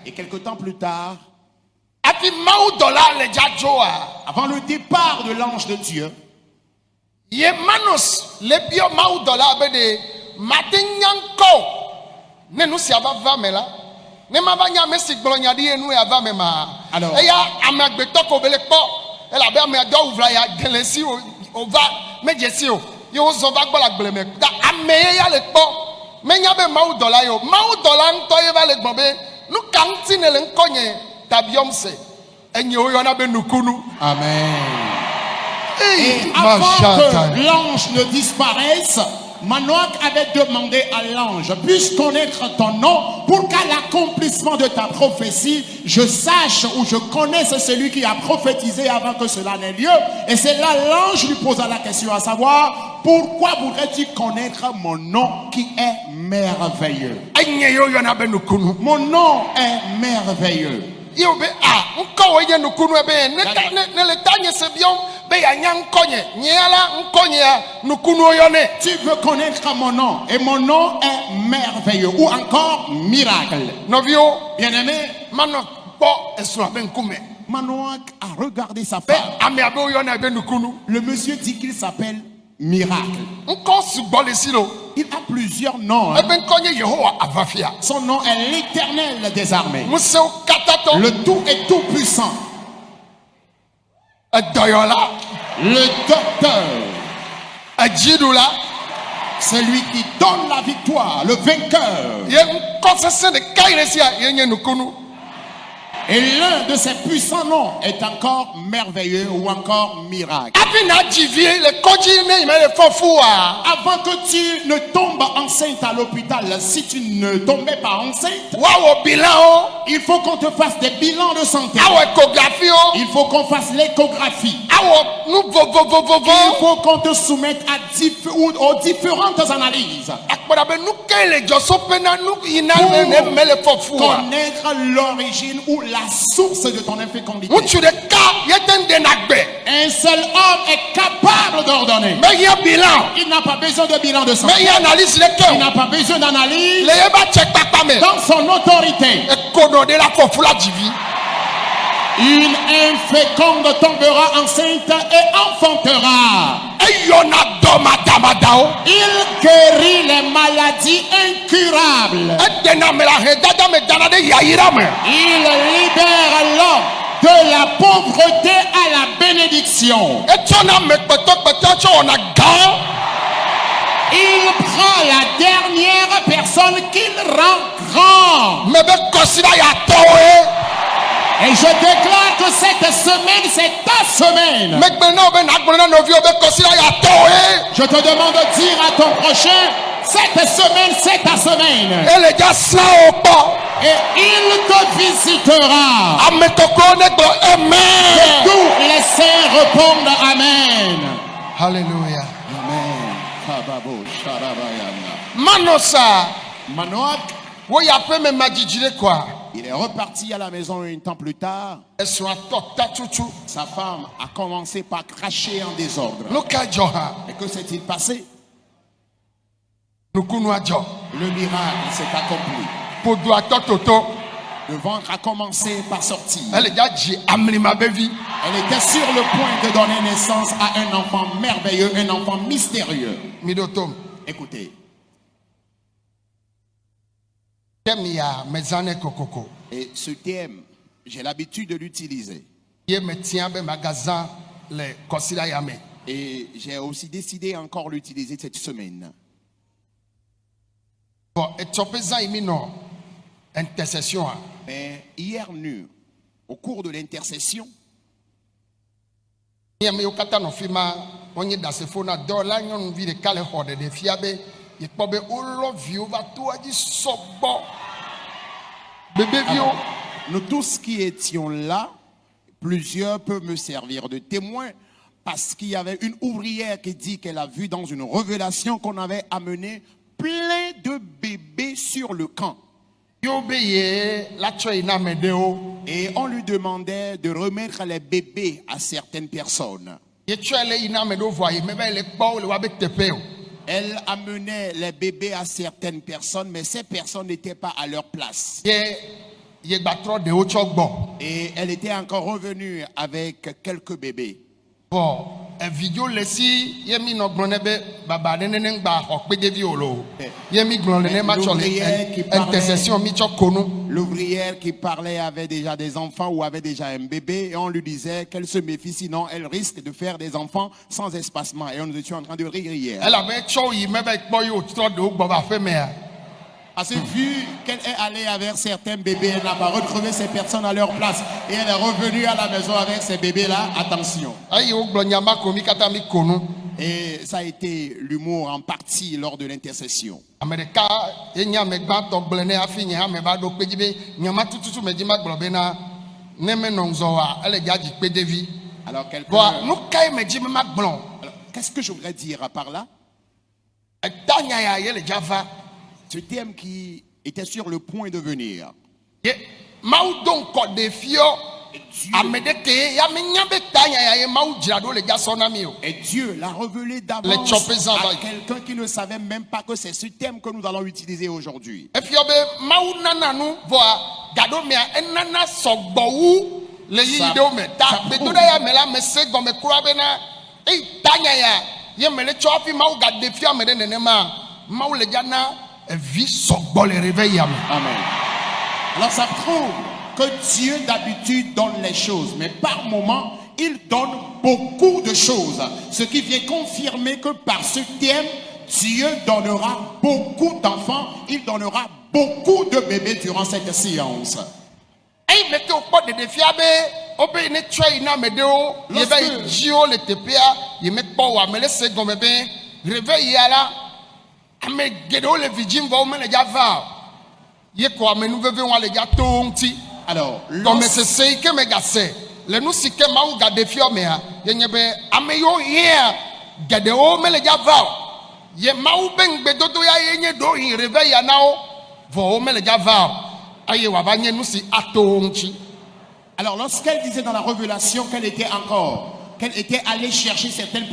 S3: Et quelque temps plus tard, avant le départ de l'ange de Dieu, Amen. Et avant que l'ange ne disparaisse, Manoach avait demandé à l'ange, puis-je connaître ton nom pour qu'à l'accomplissement de ta prophétie, je sache ou je connaisse celui qui a prophétisé avant que cela n'ait lieu. Et c'est là l'ange lui posa la question, à savoir, pourquoi voudrais-tu connaître mon nom qui est merveilleux? Mon nom est merveilleux. Tu veux connaître mon nom et mon nom est merveilleux ou encore miracle. Bien-aimé, Manoach a regardé sa femme. Le monsieur dit qu'il s'appelle Miracle. Il a plusieurs noms. Son nom est l'Éternel des armées. Le tout est tout puissant. Le docteur. Celui qui donne la victoire, le vainqueur. Et l'un de ses puissants noms est encore merveilleux ou encore miracle. Avant que tu ne tombes enceinte à l'hôpital, si tu ne tombais pas enceinte, il faut qu'on te fasse des bilans de santé. Il faut qu'on fasse l'échographie. Il faut qu'on te soumette aux différentes analyses. Pour connaître l'origine ou la source de ton infécondité. Un seul homme est capable d'ordonner. Il n'a pas besoin de bilan de santé. Il n'a pas besoin d'analyse. Dans son autorité, une inféconde tombera enceinte et enfantera. Il guérit les maladies incurables. Il libère l'homme de la pauvreté à la bénédiction. Il prend la dernière personne qu'il rend grand. Et je déclare que cette semaine, c'est ta semaine. Je te demande de dire à ton prochain, cette semaine, c'est ta semaine. Et il te visitera. Que tous les saints répondent Amen.
S2: Alléluia.
S3: Manoach, il est reparti à la maison un temps plus tard. Sa femme a commencé par cracher en désordre. Et que s'est-il passé?
S2: nukunu adjo.
S3: Le miracle s'est accompli.
S2: Podo atototo.
S3: Le ventre a commencé par sortir.
S2: Elle est déjà amlima bevi.
S3: Elle était sur le point de donner naissance à un enfant merveilleux, un enfant mystérieux.
S2: Midotom.
S3: Écoutez.
S2: Temia mezane kokoko.
S3: Et ce thème, j'ai l'habitude de l'utiliser.
S2: Ye me tient be magasin le kosila yame.
S3: Et j'ai aussi décidé encore l'utiliser cette semaine.
S2: Bon, et topeza imino intercession.
S3: Mais hier nu, au cours de l'intercession,
S2: Yame yokata no fima onye dasefona dola nyon vi de kale horde de fiabe ye pobe olo vio va to aji sobo. Bébé vio.
S3: nous tous qui étions là, plusieurs peuvent me servir de témoin parce qu'il y avait une ouvrière qui dit qu'elle a vu dans une révélation qu'on avait amené plein de bébés sur le camp.
S2: Yo beye la choina medeo.
S3: Et on lui demandait de remettre les bébés à certaines personnes.
S2: Ye choele ina medo voye mebe le po le wabe tepeo.
S3: Elle amenait les bébés à certaines personnes, mais ces personnes n'étaient pas à leur place.
S2: Ye batro de ochogbo.
S3: Et elle était encore revenue avec quelques bébés.
S2: Bon, un vidéo lesi yemi no glonebe baba neneng ba okpedevi olo. Yemi glonene ma chole intercession mi chokonu.
S3: L'ouvrière qui parlait avait déjà des enfants ou avait déjà un bébé et on lui disait qu'elle se méfie sinon elle risque de faire des enfants sans espacement et on nous était en train de rire hier.
S2: Elle avait choyi mebe boyo tro de ogbo ba feme.
S3: Parce que vu qu'elle est allée avec certains bébés, elle n'a pas retrouvé ces personnes à leur place. Et elle est revenue à la maison avec ces bébés-là. Attention. Et ça a été l'humour en partie lors de l'intercession. Alors qu'est-ce que je voudrais dire par là? Ce thème qui était sur le point de venir. Et Dieu l'a révélé d'avance à quelqu'un qui ne savait même pas que c'est ce thème que nous allons utiliser aujourd'hui. Amen. Alors ça prouve que Dieu d'habitude donne les choses, mais par moment, il donne beaucoup de choses. Ce qui vient confirmer que par ce thème, Dieu donnera beaucoup d'enfants, il donnera beaucoup de bébés durant cette séance. Alors, alors lorsqu'elle disait dans la révélation qu'elle était allée chercher certaines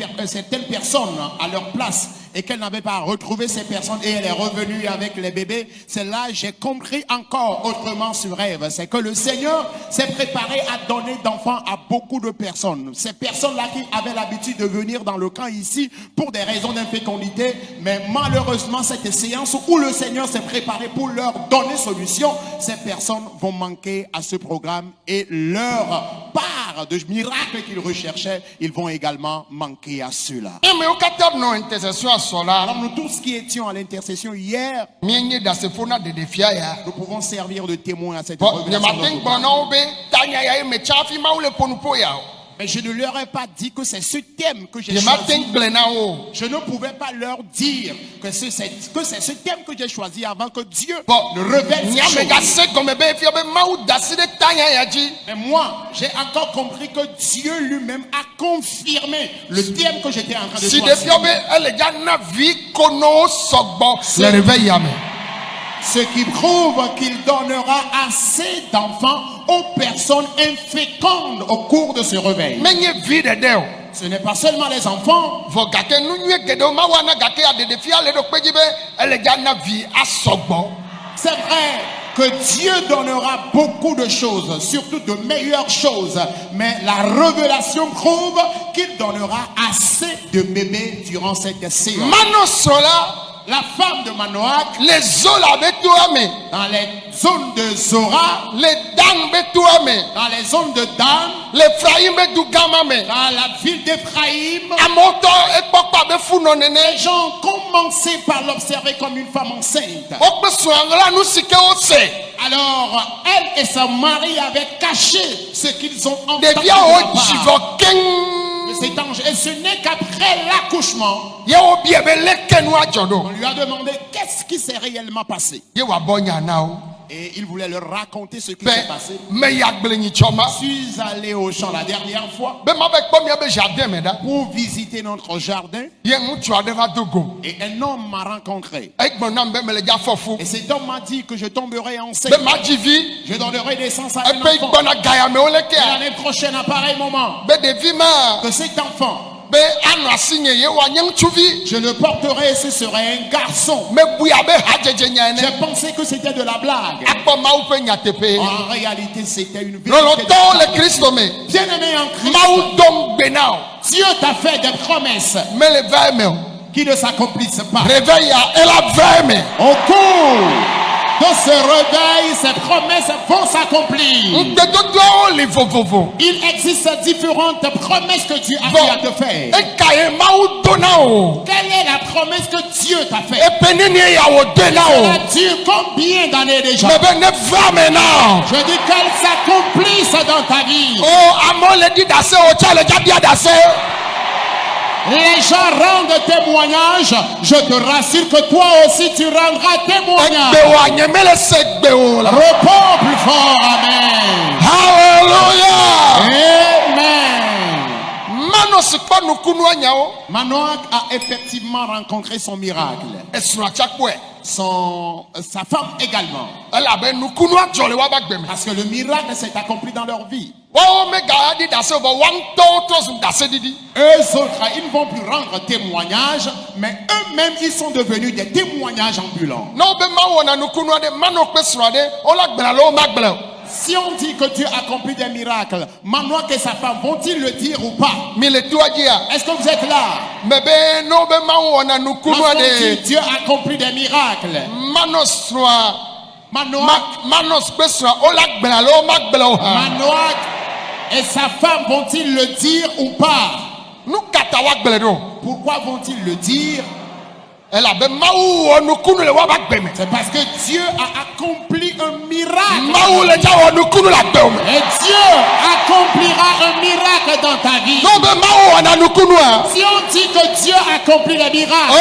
S3: personnes à leur place et qu'elle n'avait pas retrouvé ces personnes et elle est revenue avec les bébés, c'est là que j'ai compris encore autrement ce rêve. C'est que le Seigneur s'est préparé à donner d'enfants à beaucoup de personnes. Ces personnes-là qui avaient l'habitude de venir dans le camp ici pour des raisons d'infécondité, mais malheureusement cette séance où le Seigneur s'est préparé pour leur donner solution, ces personnes vont manquer à ce programme et leur part de miracle qu'ils recherchaient, ils vont également manquer à cela. Alors nous tous qui étions à l'intercession hier, nous pouvons servir de témoins à cette révélation. Mais je ne leur ai pas dit que c'est ce thème que j'ai choisi. Je ne pouvais pas leur dire que c'est ce thème que j'ai choisi avant que Dieu ne révèle ces choses. Mais moi, j'ai encore compris que Dieu lui-même a confirmé le thème que j'étais en train de choisir. Ce qui prouve qu'il donnera assez d'enfants aux personnes infécondes au cours de ce réveil. Ce n'est pas seulement les enfants.
S2: vɔ gake nu nyuie geɖewo ma wɔna gake aɖeɖefia le ɖo kpe dzi be ele dza na vi asɔgbɔ.
S3: C'est vrai que Dieu donnera beaucoup de choses, surtout de meilleures choses. Mais la révélation prouve qu'il donnera assez de bébés durant cette séance.
S2: Mano srɔ̃ la
S3: La femme de Manoach,
S2: le Zola be toa me,
S3: dans les zones de Zora,
S2: le Dan be toa me,
S3: dans les zones de Dan,
S2: le Efraïm be du gama me.
S3: dans la ville d'Éphraïm,
S2: Amewo tɔ ekpɔkpɔ abe funɔ
S3: les
S2: nene.
S3: gens ont commencé par l'observer comme une femme enceinte.
S2: Wokpe srɔ̃a ɣla nu si ke wose.
S3: Alors, elle et son mari avaient caché ce qu'ils ont entendu de
S2: Ɖeviawo
S3: la
S2: dzi
S3: part
S2: vɔ keŋ.
S3: de cet ange. Et ce n'est qu'après l'accouchement,
S2: Ye wobia be leke nu adzɔ
S3: on
S2: ɖo.
S3: lui a demandé qu'est-ce qui s'est réellement passé.
S2: Ye wòabɔ nya na wo.
S3: Et il voulait leur raconter ce qui
S2: Be
S3: s'est passé.
S2: me ya gblẽnyi tsɔ ma.
S3: Je suis allé au champ la dernière fois
S2: Be ma be kpɔ mia be jardin me ɖa.
S3: pour visiter notre jardin
S2: Ye ŋutsu aɖe va do go.
S3: et un homme m'a rencontré.
S2: Egblɔ nam be mele dza fɔ fu.
S3: Et cet homme m'a dit que je tomberai enceinte.
S2: Be ma dzi vi.
S3: Je donnerai naissance à un
S2: Epe
S3: enfant.
S2: gbɔna gayamewo
S3: Et
S2: lekea.
S3: l'année prochaine, à pareil moment,
S2: Be ɖevi ma
S3: que cet enfant,
S2: be anɔ asi nye ye wòanye ŋutsuvi.
S3: je le porterai et ce serait un garçon.
S2: Mebuia be hadzedze nya
S3: J'ai
S2: ene.
S3: pensé que c'était de la blague.
S2: Akpɔ Mawu ƒe nyateƒe.
S3: En réalité, c'était une vérité.
S2: Lɔlɔtɔwo le Kristo me.
S3: Bien-aimé en Christ,
S2: Mawu dɔm gbe na o.
S3: Dieu t'a fait des promesses
S2: Mele va eme o.
S3: qui ne s'accomplissent pas.
S2: Réveil a ela va eme.
S3: Au cours de ce réveil, ces promesses vont s'accomplir.
S2: Ŋugbedodoawo li vovovo.
S3: Il existe différentes promesses que Dieu a eu à te faire.
S2: Eka ye Mawu do na o.
S3: Quelle est la promesse que Dieu t'a faite?
S2: Epe nini ye yawo de na
S3: Cela
S2: o.
S3: dure combien d'années déjà?
S2: Me be ne va me na.
S3: Je dis qu'elle s'accomplisse dans ta vie.
S2: O amewo le di dase o tsa le dza bia dase.
S3: Les gens rendent témoignage. Je te rassure que toi aussi tu rendras témoignage.
S2: Egbe wo anye mele se gbe o la.
S3: Réponds plus fort. Amen.
S2: Hallelujah.
S3: Amen.
S2: Mano si kpɔ nukunu nyawo.
S3: Manoach a effectivement rencontré son miracle.
S2: Esrɔ̃a tsa kpɔe.
S3: Sa femme également.
S2: Elabe nukunu adzɔ le woaba gbe me.
S3: Parce que le miracle s'est accompli dans leur vie.
S2: Woawo mega aɖi dase o vɔ woaŋutɔwo trɔ zu dase ɖiɖi.
S3: Eux autres, ils ne vont plus rendre témoignage, mais eux-mêmes, ils sont devenus des témoignages ambulants.
S2: Ne wo be Mawu wɔna nukunu aɖe, Mano kple srɔ̃a ɖe, wola gblẽ alo womagblẽ o.
S3: Si on dit que Dieu accomplit des miracles, Manoach et sa femme vont-ils le dire ou pas?
S2: Mi le toa dzia.
S3: Est-ce que vous êtes là?
S2: Me be ne wo be Mawu wɔna nukunu
S3: Lorsqu'on dit
S2: aɖe,
S3: Dieu accomplit des miracles,
S2: Mano srɔ̃a,
S3: Manoach,
S2: Manos kple srɔ̃a wola gblẽ alo womagblẽ o hã.
S3: Manoach et sa femme vont-ils le dire ou pas?
S2: Nu ka ta woagblẽ ɖo?
S3: Pourquoi vont-ils le dire?
S2: Elabe Mawu wɔ nukunu le woaba gbe me.
S3: C'est parce que Dieu a accompli un miracle.
S2: Mawu le dza wɔ nukunu le agbe me.
S3: Et Dieu accomplira un miracle dans ta vie.
S2: Ne wo be Mawu wɔna nukunua,
S3: Si on dit que Dieu accomplit les miracles,
S2: o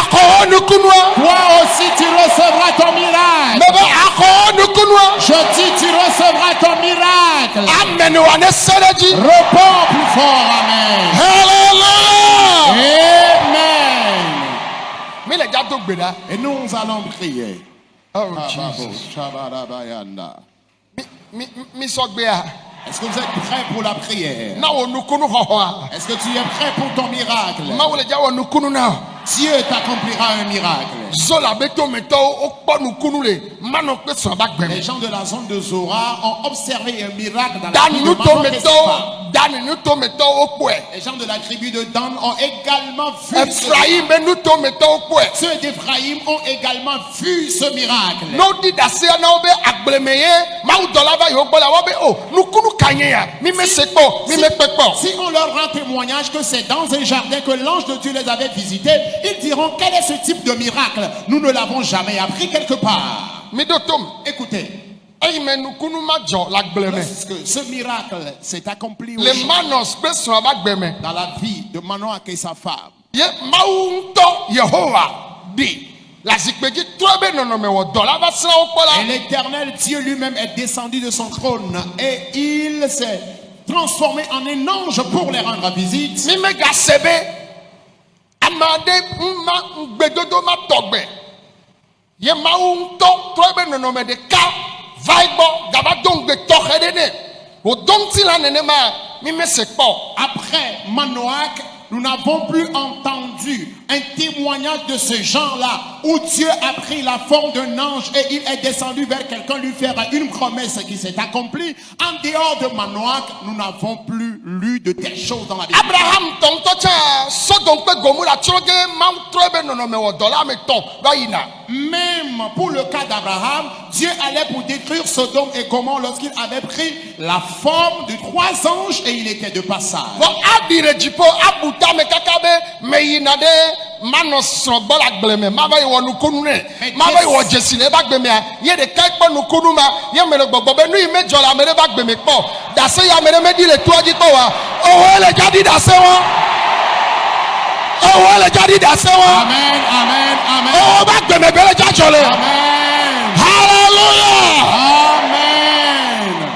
S2: akɔ wɔ nukunua.
S3: toi aussi tu recevras ton miracle.
S2: Me be akɔ wɔ nukunua.
S3: Je dis tu recevras ton miracle.
S2: Ame ne wɔ ne se ɖe dzi.
S3: Réponds plus fort. Amen.
S2: Hallelujah.
S3: Amen.
S2: Mi le dza do gbe ɖa.
S3: Et nous allons prier.
S2: Oh Jesus. Mi sɔ gbea.
S3: Est-ce que vous êtes prêts pour la prière?
S2: Na wɔ nukunu xɔxɔa.
S3: Est-ce que tu es prêt pour ton miracle?
S2: Mawu le dza wɔ nukunu na o.
S3: Dieu t'accomplira un miracle.
S2: Zola be tometɔwo wokpɔ nukunu le Mano kple srɔ̃a ba gbe
S3: Les
S2: me.
S3: gens de la zone de Zora ont observé un miracle dans la
S2: Dan
S3: vie de Manoach et sa
S2: nutometɔwo,
S3: femme.
S2: Dan nutometɔwo kpɔe.
S3: Les gens de la tribu de Dan ont également vu ce
S2: Efraïm be nutometɔwo kpɔe.
S3: Ceux d'Éphraïm ont également vu ce miracle.
S2: N'o di dasea na wo be agbleme ye Mawu dɔla va yewo gbɔ la wo be o nukunu ka nye ya mi me se kpɔ mi me kpe kpɔ.
S3: Si on leur rend témoignage que c'est dans un jardin que l'ange de Dieu les avait visités, ils diront quel est ce type de miracle? Nous ne l'avons jamais appris quelque part.
S2: Mi do tom
S3: Écoutez,
S2: eyi me nukunu ma dzɔ le agbleme
S3: lorsque ce miracle s'est accompli au
S2: le
S3: champ,
S2: Manos kple srɔ̃a ba gbe me
S3: dans la vie de Manoach et sa femme,
S2: ye Mawu ŋutɔ Yehowa ɖi le azikpe dzi trɔ be nɔnɔme wɔ dɔ la va srã wo kpɔ
S3: et
S2: la.
S3: l'Éternel Dieu lui-même est descendu de son trône et il s'est transformé en un ange pour les rendre visite.
S2: Mi me gase be ame aɖe gbedodo ma tɔgbe ye Mawu ŋutɔ trɔ be nɔnɔme ɖeka va egbɔ gava do ŋugbe tɔxɛ ɖe nɛ wòdo ŋuti la nenema mi me se kpɔ.
S3: Après Manoach, nous n'avons plus entendu un témoignage de ce genre-là où Dieu a pris la forme d'un ange et il est descendu vers quelqu'un lui faire une promesse qui s'est accomplie. En dehors de Manoach, nous n'avons plus lu de telles choses dans la Bible.
S2: Abraham tɔntɔ tɛ Sodom kple Gomora tsrɔ̃ ge Mawu trɔ ebe nɔnɔme wɔ dɔ la me tɔ va yina.
S3: Même pour le cas d'Abraham, Dieu allait pour détruire Sodome et Gomorrhe lorsqu'il avait pris la forme de 3 anges et il était de passage.
S2: Vɔ aɖi ɖe dziƒo abu ta me kaka be me yina ɖe manɔ srɔ̃ gbɔ le agble me ma va yi wɔ nukunu nɛ ma va yi wɔ dzesi le ebe agbe mea ye ɖeka kpɔ nukunu ma ye me le gbɔgbɔ be nu yi me dzɔ le ame ɖe be agbe me kpɔ dase ya ame ɖe me ɖi le toa dzi kpɔ wa owo ele dza ɖi dase wɔ owo ele dza ɖi dase wɔ
S3: Amen, amen, amen.
S2: owo be agbe me be le dza dzɔ le
S3: Amen.
S2: hallelujah.
S3: Amen.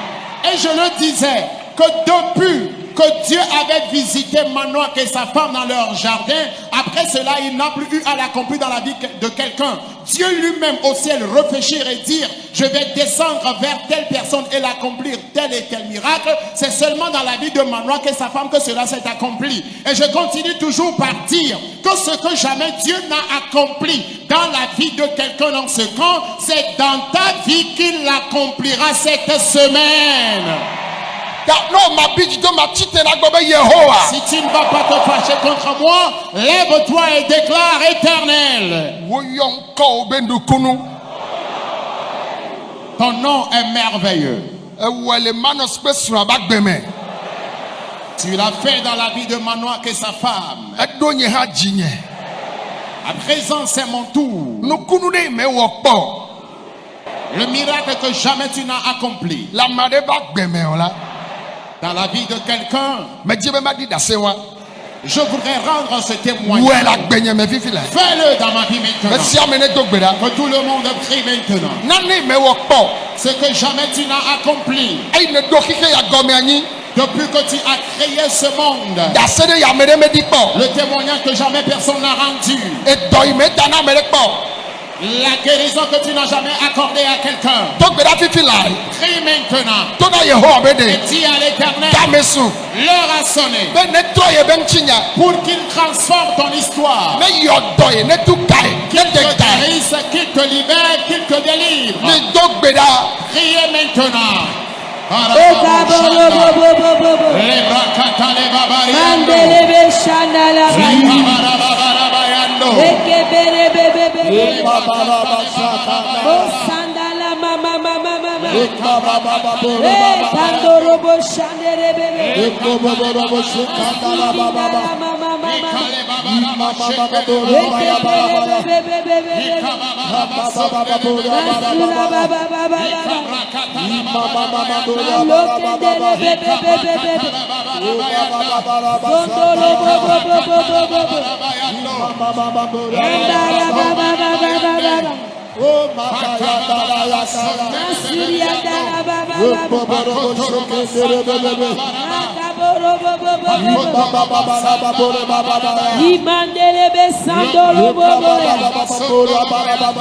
S3: Et je le disais que depuis que Dieu avait visité Manoach et sa femme dans leur jardin, après cela, il n'a plus eu à l'accomplir dans la vie de quelqu'un. Dieu lui-même au ciel réfléchir et dire, je vais descendre vers telle personne et l'accomplir tel et tel miracle. C'est seulement dans la vie de Manoach et sa femme que cela s'est accompli. Et je continue toujours par dire que ce que jamais Dieu n'a accompli dans la vie de quelqu'un dans ce camp, c'est dans ta vie qu'il l'accomplira cette semaine.
S2: No ma bi dzido ma tite na gbɔ be Yehowa.
S3: Si tu ne vas pas te fâcher contre moi, lève-toi et déclare éternel.
S2: Woyɔ ŋkɔwo be nukunu.
S3: Ton nom est merveilleux.
S2: Ewɔ le Manos kple srɔ̃a be agbe me.
S3: Tu l'as fait dans la vie de Manoach et sa femme.
S2: Eɖo nye hã dzinye.
S3: À présent, c'est mon tour.
S2: Nukunu ɖe me wɔ kpɔ.
S3: Le miracle que jamais tu n'as accompli
S2: Le ame ɖe be agbe me o la.
S3: dans la vie de quelqu'un,
S2: Medzi be ma ɖi dase wa.
S3: je voudrais rendre ce
S2: Wɔe
S3: témoignage.
S2: le agbe nye me fifi la.
S3: Fais-le dans ma vie maintenant.
S2: Esi ame ne do gbe ɖa.
S3: Que tout le monde prie maintenant.
S2: Nane me wɔ kpɔ.
S3: Ce que jamais tu n'as accompli
S2: Eyi ne do xixe ya gɔme anyi.
S3: depuis que tu as créé ce monde.
S2: Dase ɖe ya ame ɖe me ɖi kpɔ.
S3: Le témoignage que jamais personne n'a rendu.
S2: Edɔ yi me da na ame ɖe kpɔ.
S3: La guérison que tu n'as jamais accordée à quelqu'un.
S2: Do gbe ɖa fifi la.
S3: Prie maintenant.
S2: To na Yehowa be
S3: Et
S2: ɖe.
S3: dis à l'éternel,
S2: Game su.
S3: l'heure a sonné
S2: Be ne trɔ ye be ŋuti nya.
S3: pour qu'il transforme ton histoire.
S2: Ne yɔ dɔ ye ne tu ka ye. Ne
S3: Qu'il
S2: de
S3: te
S2: ka ye.
S3: guérisse, qu'il te libère, qu'il te délivre.
S2: Ne do gbe ɖa.
S3: Priez maintenant.
S4: Ekabobobobobobobo.
S3: Les brakata, les babariando.
S4: Mandelebe shandala
S3: Les
S4: baya.
S3: babarabayando.
S4: Ekeberebebebebe.
S3: Les brakata,
S4: O sandala mama mama mama. Ekandorobo shanderebebe. Ekindala mama mama mama. Ekeberebebebebebe. Masula baba baba baba. Lokenderebebebebebe. Sondorobo bobo bobo bobo. Andara baba baba baba. Masuria dara baba baba. Makaborobo bobo bobo. Imandelebe sandorobo bobo.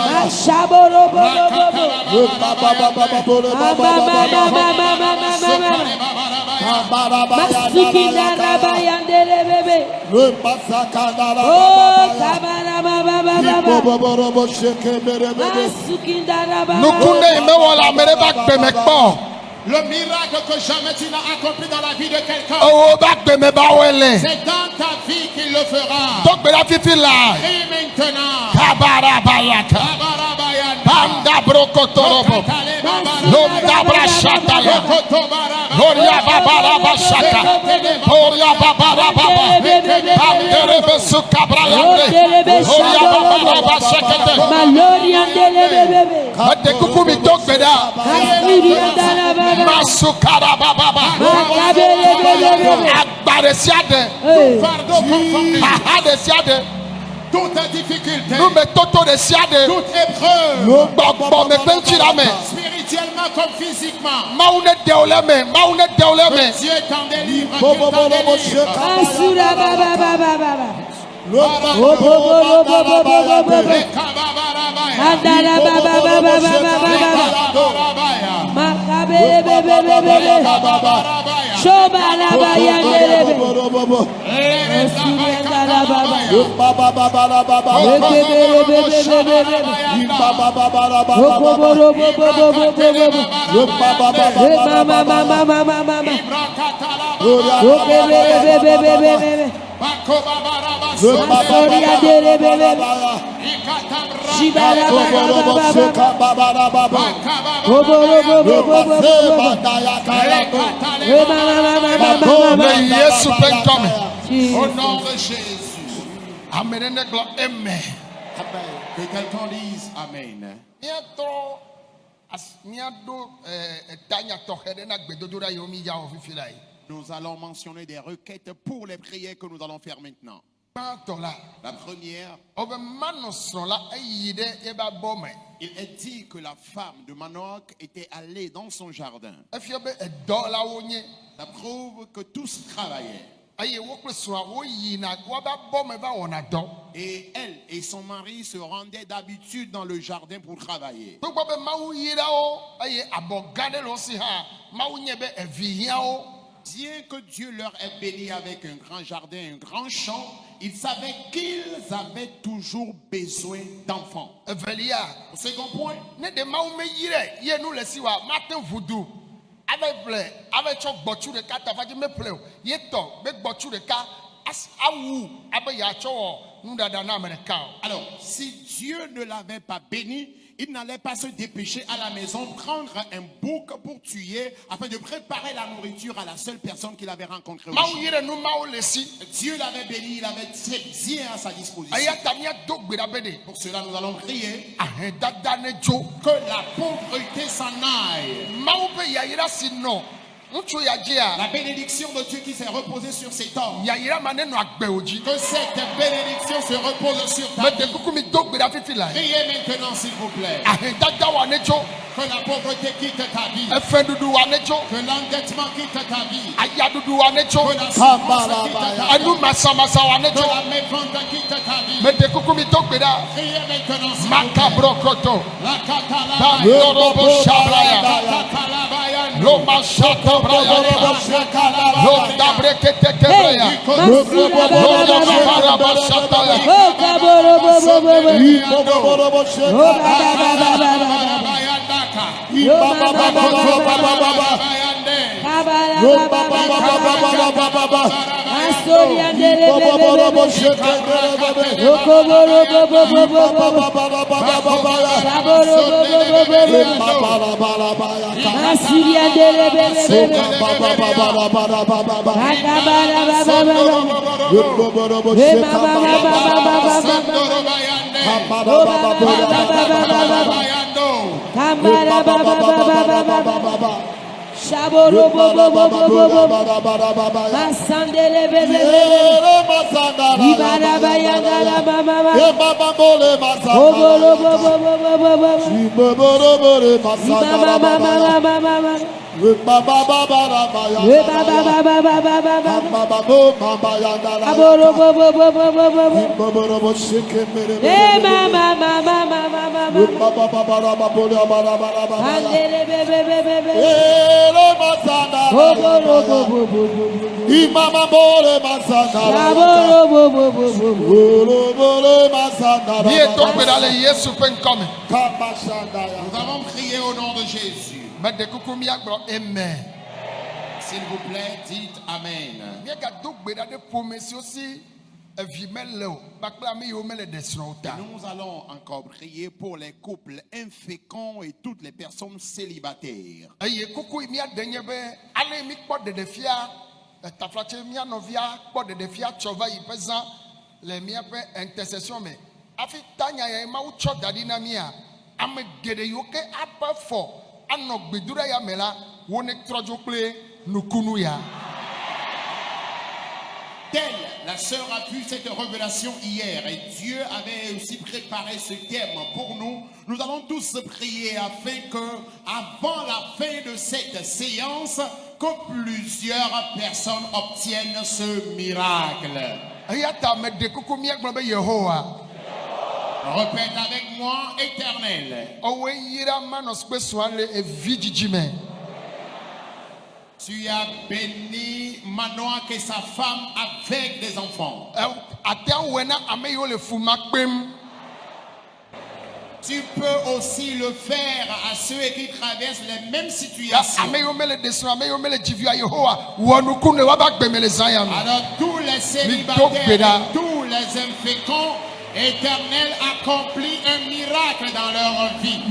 S4: Mashaborobo bobo bobo. Masukina rabayandele bebe. Oh, kabara baba baba. Masukina rababa.
S2: Nukunde me wɔ le ame ɖe be agbe me kpɔ.
S3: Le miracle que jamais tu n'as accompli dans la vie de quelqu'un.
S2: Owo be agbe me ba wɔe le.
S3: C'est dans ta vie qu'il le fera.
S2: Do gbe ɖa fifi la.
S3: Prie maintenant.
S2: Kabarabayaka.
S3: Babarabayando.
S2: Banda brokotorobo. Londa brashataya. Gloria babaraba shaka. Gloria babaraba. Banderebe sukabrayande. Gloria babaraba shakete.
S4: Maloriandele bebe.
S2: Ade kuku mi do gbe ɖa.
S4: Kasiria dara baba.
S2: Masukara bababa.
S4: Makabele bebe.
S2: Agba ɖe sia ɖe.
S3: Fardeau confondu.
S2: Aha ɖe sia ɖe.
S3: Toute difficulté.
S2: Numetoto ɖe sia ɖe.
S3: Toute épreuve.
S2: Gbɔgbɔ me ƒe ŋuti me.
S3: Spirituellement comme physiquement.
S2: Mawu ne de wo le me. Mawu ne de wo le me.
S3: Dieu t'en délivre. Qu'il t'en délivre.
S4: Asura baba baba baba.
S3: Kababarabaya.
S4: Andara baba baba baba baba.
S3: Kabarabaya.
S4: Makabe
S3: Au nom de Jésus.
S2: Amen. Amen.
S3: Que quelqu'un dise Amen. Nous allons mentionner des requêtes pour les prières que nous allons faire maintenant. La première, il est dit que la femme de Manoach était allée dans son jardin. Ça prouve que tous travaillaient. Et elle et son mari se rendaient d'habitude dans le jardin pour travailler. Bien que Dieu leur ait béni avec un grand jardin, un grand champ, ils savaient qu'ils avaient toujours besoin d'enfants. Au second point, alors, si Dieu ne l'avait pas béni, il n'allait pas se dépêcher à la maison, prendre un bouc pour tuer, afin de préparer la nourriture à la seule personne qu'il avait rencontrée. Dieu l'avait béni, il avait très bien à sa disposition. Pour cela, nous allons prier que la pauvreté s'en aille. La bénédiction de Dieu qui s'est reposée sur cet homme. Que cette bénédiction se repose sur ta vie. Priez maintenant s'il vous plaît. Que la pauvreté quitte ta vie. Que l'endettement quitte ta vie. Que la souffrance quitte ta vie. Que la mévente quitte ta vie. Priez maintenant s'il vous Nous avons prié au nom de Jésus.
S2: Amen.
S3: S'il vous plaît, dites Amen. Nous allons encore prier pour les couples inféconds et toutes les personnes célibataires. Telle la sœur a vu cette révélation hier et Dieu avait aussi préparé ce thème pour nous. Nous allons tous prier afin que, avant la fin de cette séance, que plusieurs personnes obtiennent ce miracle. Répète avec moi, Éternel. Tu as béni Manoach et sa femme avec des enfants. Tu peux aussi le faire à ceux qui traversent les mêmes situations. Alors tous les célibataires, tous les inféconds, Éternel accomplit un miracle dans leur vie.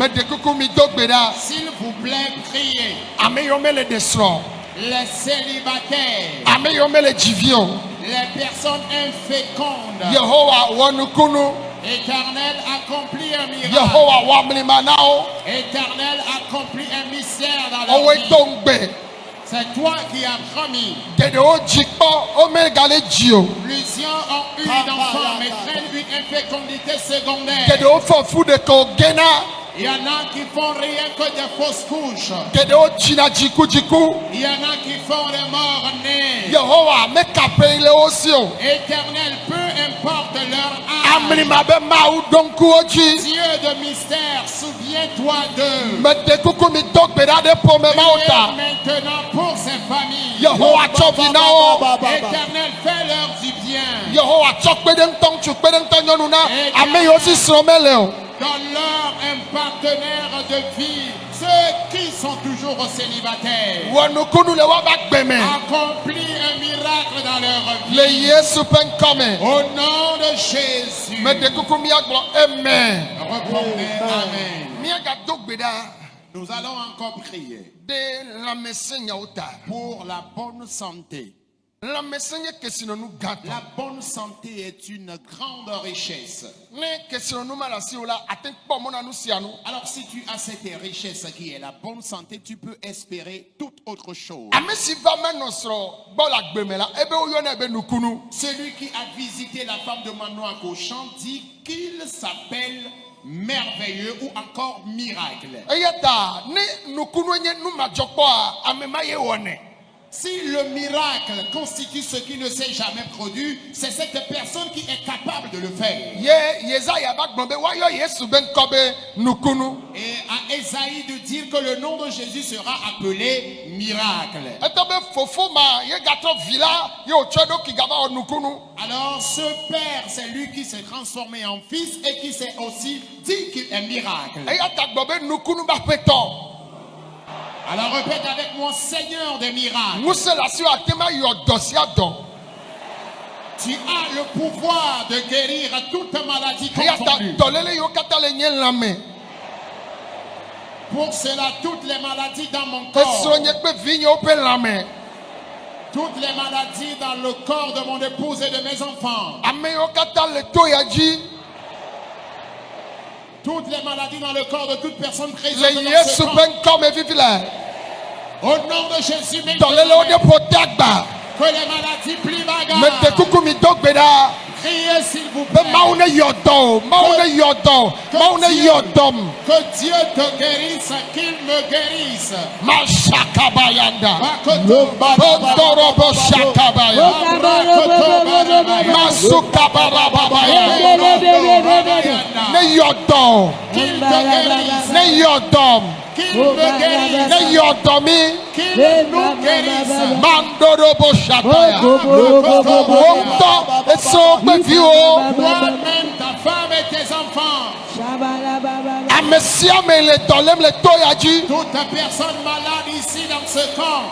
S3: S'il vous plaît, priez. Les célibataires, les personnes infécondes, Éternel accomplit un miracle. Éternel accomplit un mystère dans leur vie. C'est toi qui as promis. Plusieurs ont eu d'enfants, mais craignent une infécondité secondaire. Il y en a qui font rien que des fausses couches. Il y en a qui font des morts-nés. Éternel, peu importe leur âge. Dieu de mystère, souviens-toi d'eux. Maintenant pour ces familles. Éternel, fais-leur du bien. Donne-leur un partenaire de vie. Ceux qui sont toujours célibataires. Accomplis un miracle dans leur vie. Au nom de Jésus. Répondez Amen. Nous allons encore prier pour la bonne santé. La bonne santé est une grande richesse. Alors si tu as cette richesse qui est la bonne santé, tu peux espérer toute autre chose. Celui qui a visité la femme de Manoach au champ dit qu'il s'appelle merveilleux ou encore miracle. Si le miracle constitue ce qui ne s'est jamais produit, c'est cette personne qui est capable de le faire. Et à Ésaïe de dire que le nom de Jésus sera appelé miracle. Alors ce père, c'est lui qui s'est transformé en fils et qui s'est aussi dit qu'il est miracle. Alors répète avec moi, Seigneur des miracles. Tu as le pouvoir de guérir toute maladie confondue. Pour cela, toutes les maladies dans mon corps, toutes les maladies dans le corps de mon épouse et de mes enfants, toutes les maladies dans le corps de toute personne présente dans ce corps. Au nom de Jésus, que les maladies plient bagarre. Priez s'il vous plaît. Que Dieu te guérisse, qu'il me guérisse. Qu'il te guérisse. Qu'il me guérisse. Qu'il nous guérisse. Toi-même, ta femme et tes enfants. Toute personne malade ici dans ce camp.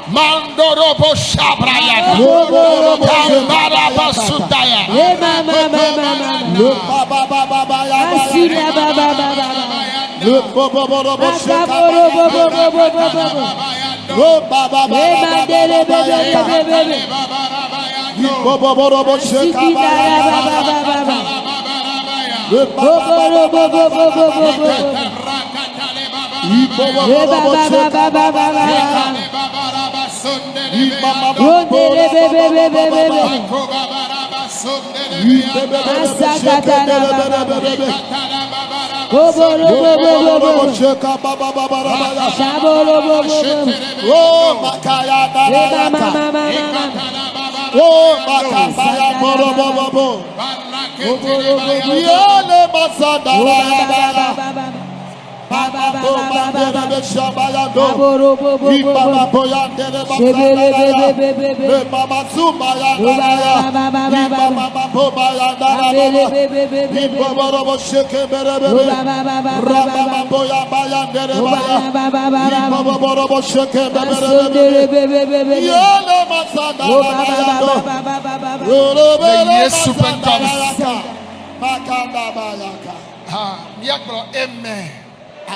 S2: Amen.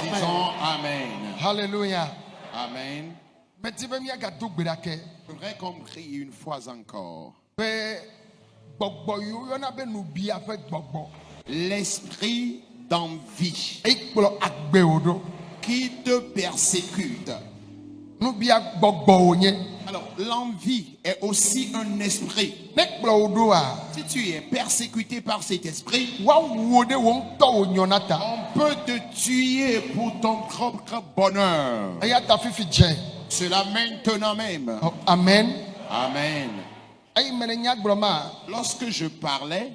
S3: Disons Amen.
S2: Hallelujah.
S3: Amen.
S2: Je
S3: J'aimerais qu'on prie une fois encore. L'esprit d'envie qui te persécute. Alors, l'envie est aussi un esprit. Si tu es persécuté par cet esprit, on peut te tuer pour ton propre bonheur. Cela maintenant même.
S2: Amen.
S3: Amen. Lorsque je parlais,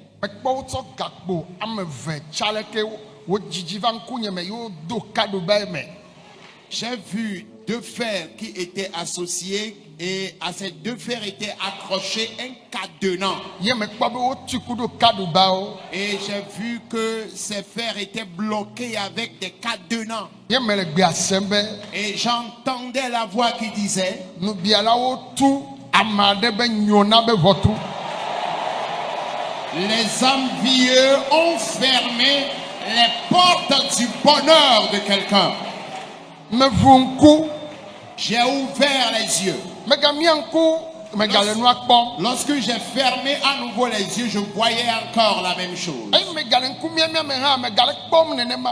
S3: j'ai vu deux fers qui étaient associés et à ces deux fers était accroché un cadenas. Et j'ai vu que ces fers étaient bloqués avec des cadenas. Et j'entendais la voix qui disait: les envieux ont fermé les portes du bonheur de quelqu'un. J'ai ouvert les yeux. Lorsque j'ai fermé à nouveau les yeux, je voyais encore la même chose.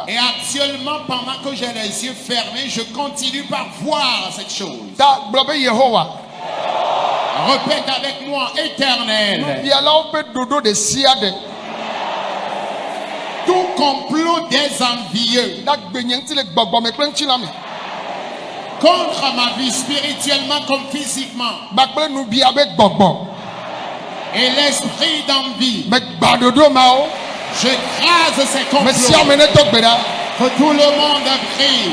S3: Et actuellement, pendant que j'ai les yeux fermés, je continue par voir cette chose. Répète avec moi: Éternel. Tout complot des envieux contre ma vie spirituellement comme physiquement, et l'esprit d'envie, je crase ces complots. Que tout le monde crie: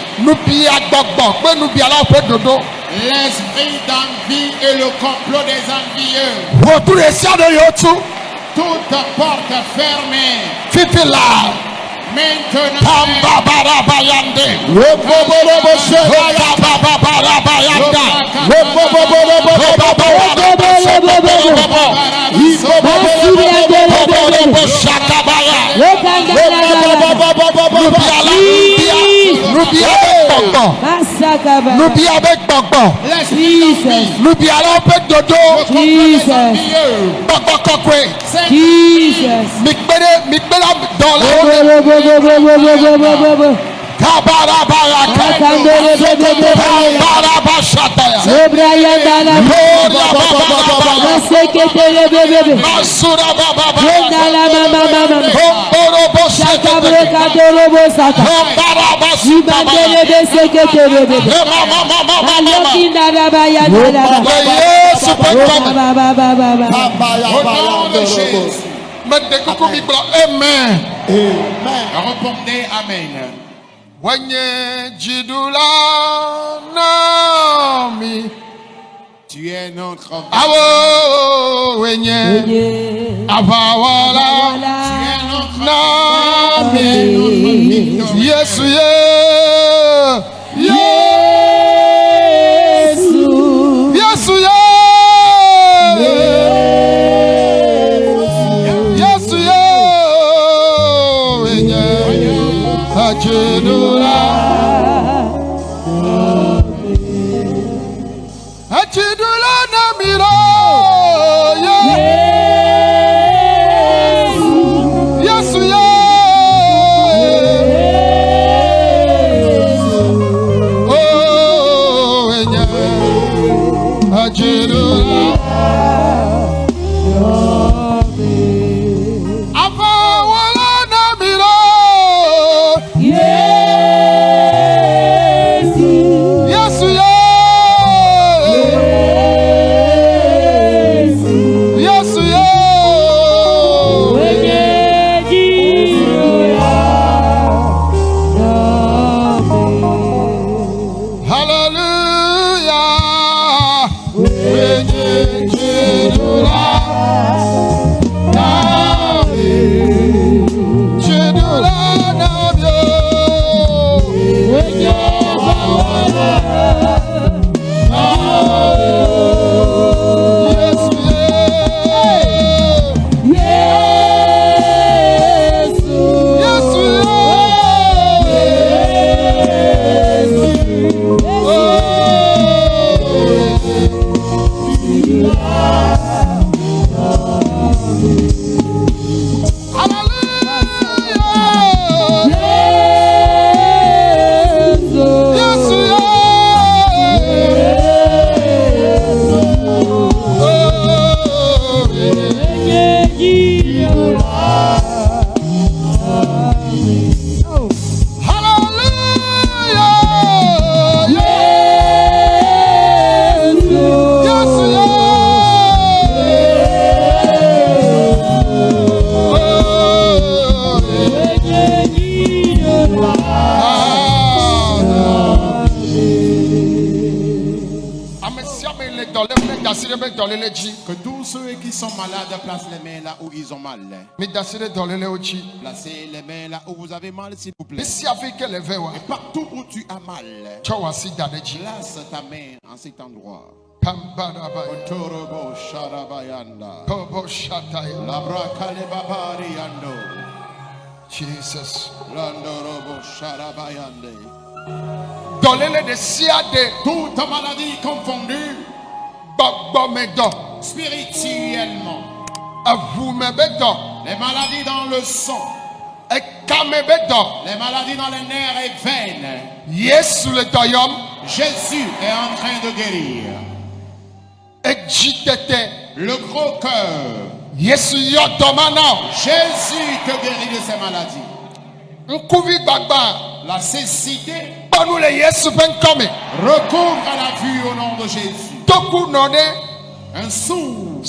S3: l'esprit d'envie et le complot des envieux. Toute porte fermée maintenant.
S2: Amen.
S3: Répondez Amen. Tu es notre vie. Tu es notre victoire.
S2: Yes,
S3: Que tous ceux qui sont malades placent les mains là où ils ont mal. Placez les mains là où vous avez mal, s'il vous plaît. Et partout où tu as mal, place ta main en cet endroit. Otorobo sharabayanda. Labra kalebabari yando.
S2: Jesus.
S3: Landorobo sharabayande.
S2: Toute
S3: maladie confondue. Spirituellement. Les maladies dans le sang. Les maladies dans les nerfs et veines. Jésus est en train de guérir. Le gros cœur. Jésus te guérit de ces maladies. La cécité recouvre la vue au nom de Jésus. Un sourd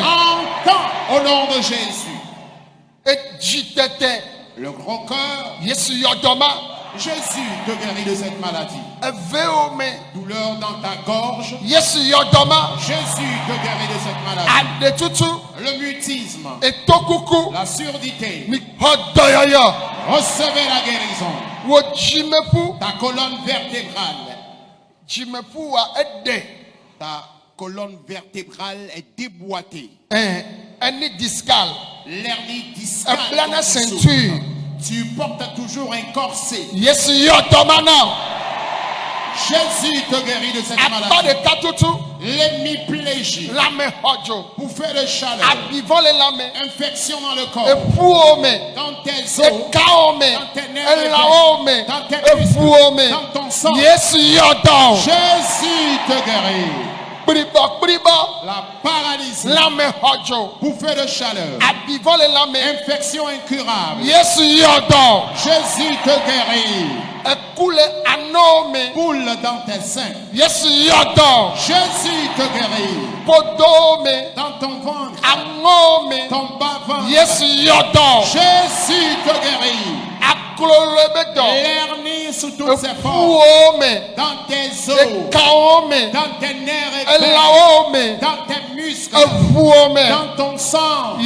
S3: entend au nom de Jésus. Le gros cœur, Jésus te guérit de cette maladie. Douleur dans ta gorge, Jésus te guérit de cette maladie. Le mutisme, la surdité, recevez la guérison. Ta colonne vertébrale, ta colonne vertébrale est déboîtée. L'hernie discale, tu portes toujours un corset. Jésus te guérit de cette maladie. L'hémiplégie, bouffée de chaleur, infection dans le corps, dans tes os, dans tes nerfs, dans tes muscles, dans ton sang. Jésus te guérit. La paralysie, bouffée de chaleur, infection incurable. Jésus te guérit. Boule dans tes seins. Jésus te guérit. Dans ton ventre, ton bas-ventre. Jésus te guérit. L'hernie sous toutes ses formes. Dans tes os, dans tes nerfs et veines, dans tes muscles, dans ton sang.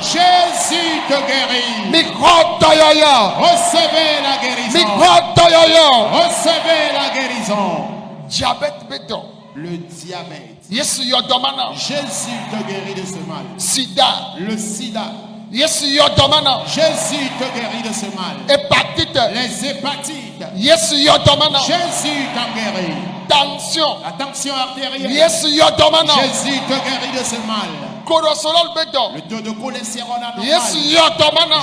S3: Jésus te guérit. Recevez la guérison. Recevez la guérison. Le diabète. Jésus te guérit de ce mal. Le sida. Jésus te guérit de ce mal. Les hépatites. Jésus t'en guérit. La tension artérielle. Jésus te guérit de ce mal. Le taux de cholestérol anormal.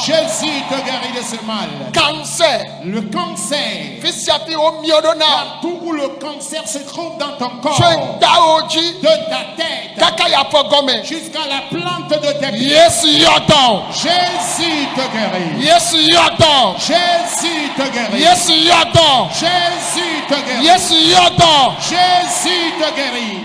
S3: Jésus te guérit de ce mal. Le cancer. Partout où le cancer se trouve dans ton corps, de ta tête jusqu'à la plante de tes pieds, Jésus te guérit. Jésus te guérit. Jésus te guérit. Jésus te guérit.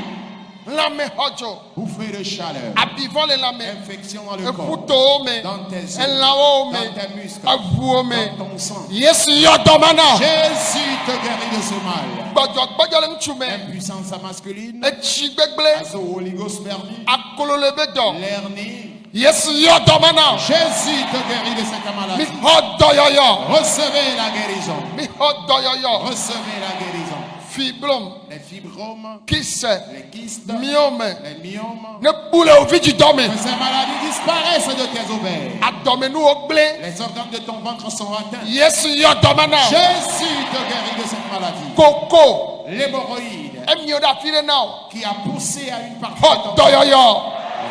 S2: lame hojo,
S3: bouffée de chaleur,
S2: abivant les lames,
S3: infection dans le corps,
S2: efuto me,
S3: dans tes os,
S2: enlao me,
S3: dans tes muscles,
S2: avuo me.
S3: dans ton sang.
S2: Yes, yodomana.
S3: Jésus te guérit de ce mal.
S2: Gbɔdzɔgbɔdzɔ le ŋutsu me,
S3: Impuissance masculine,
S2: etsi gbegble,
S3: as the Holy Ghost permis,
S2: akololebedɔ.
S3: l'hernie.
S2: Yes, yodomana.
S3: Jésus te guérit de cette
S2: Mi
S3: maladie.
S2: xɔ dɔyɔyɔ,
S3: Recevez la guérison.
S2: mi xɔ dɔyɔyɔ.
S3: Recevez la guérison.
S2: Fiblom,
S3: Les fibromes,
S2: kisɛ,
S3: les kystes,
S2: miome,
S3: les myomes.
S2: ne bule o vidzi dɔme.
S3: Que ces maladies disparaissent de tes ovaires.
S2: Adɔmenuwo gblẽ.
S3: Les organes de ton ventre sont atteints.
S2: Yes, yodomana.
S3: Jésus te guérit de cette maladie.
S2: Koko,
S3: L'hémorroïde
S2: emio ɖe afi ɖe na o.
S3: qui a poussé à une partie de
S2: Xɔ
S3: ton corps.
S2: dɔyɔyɔ,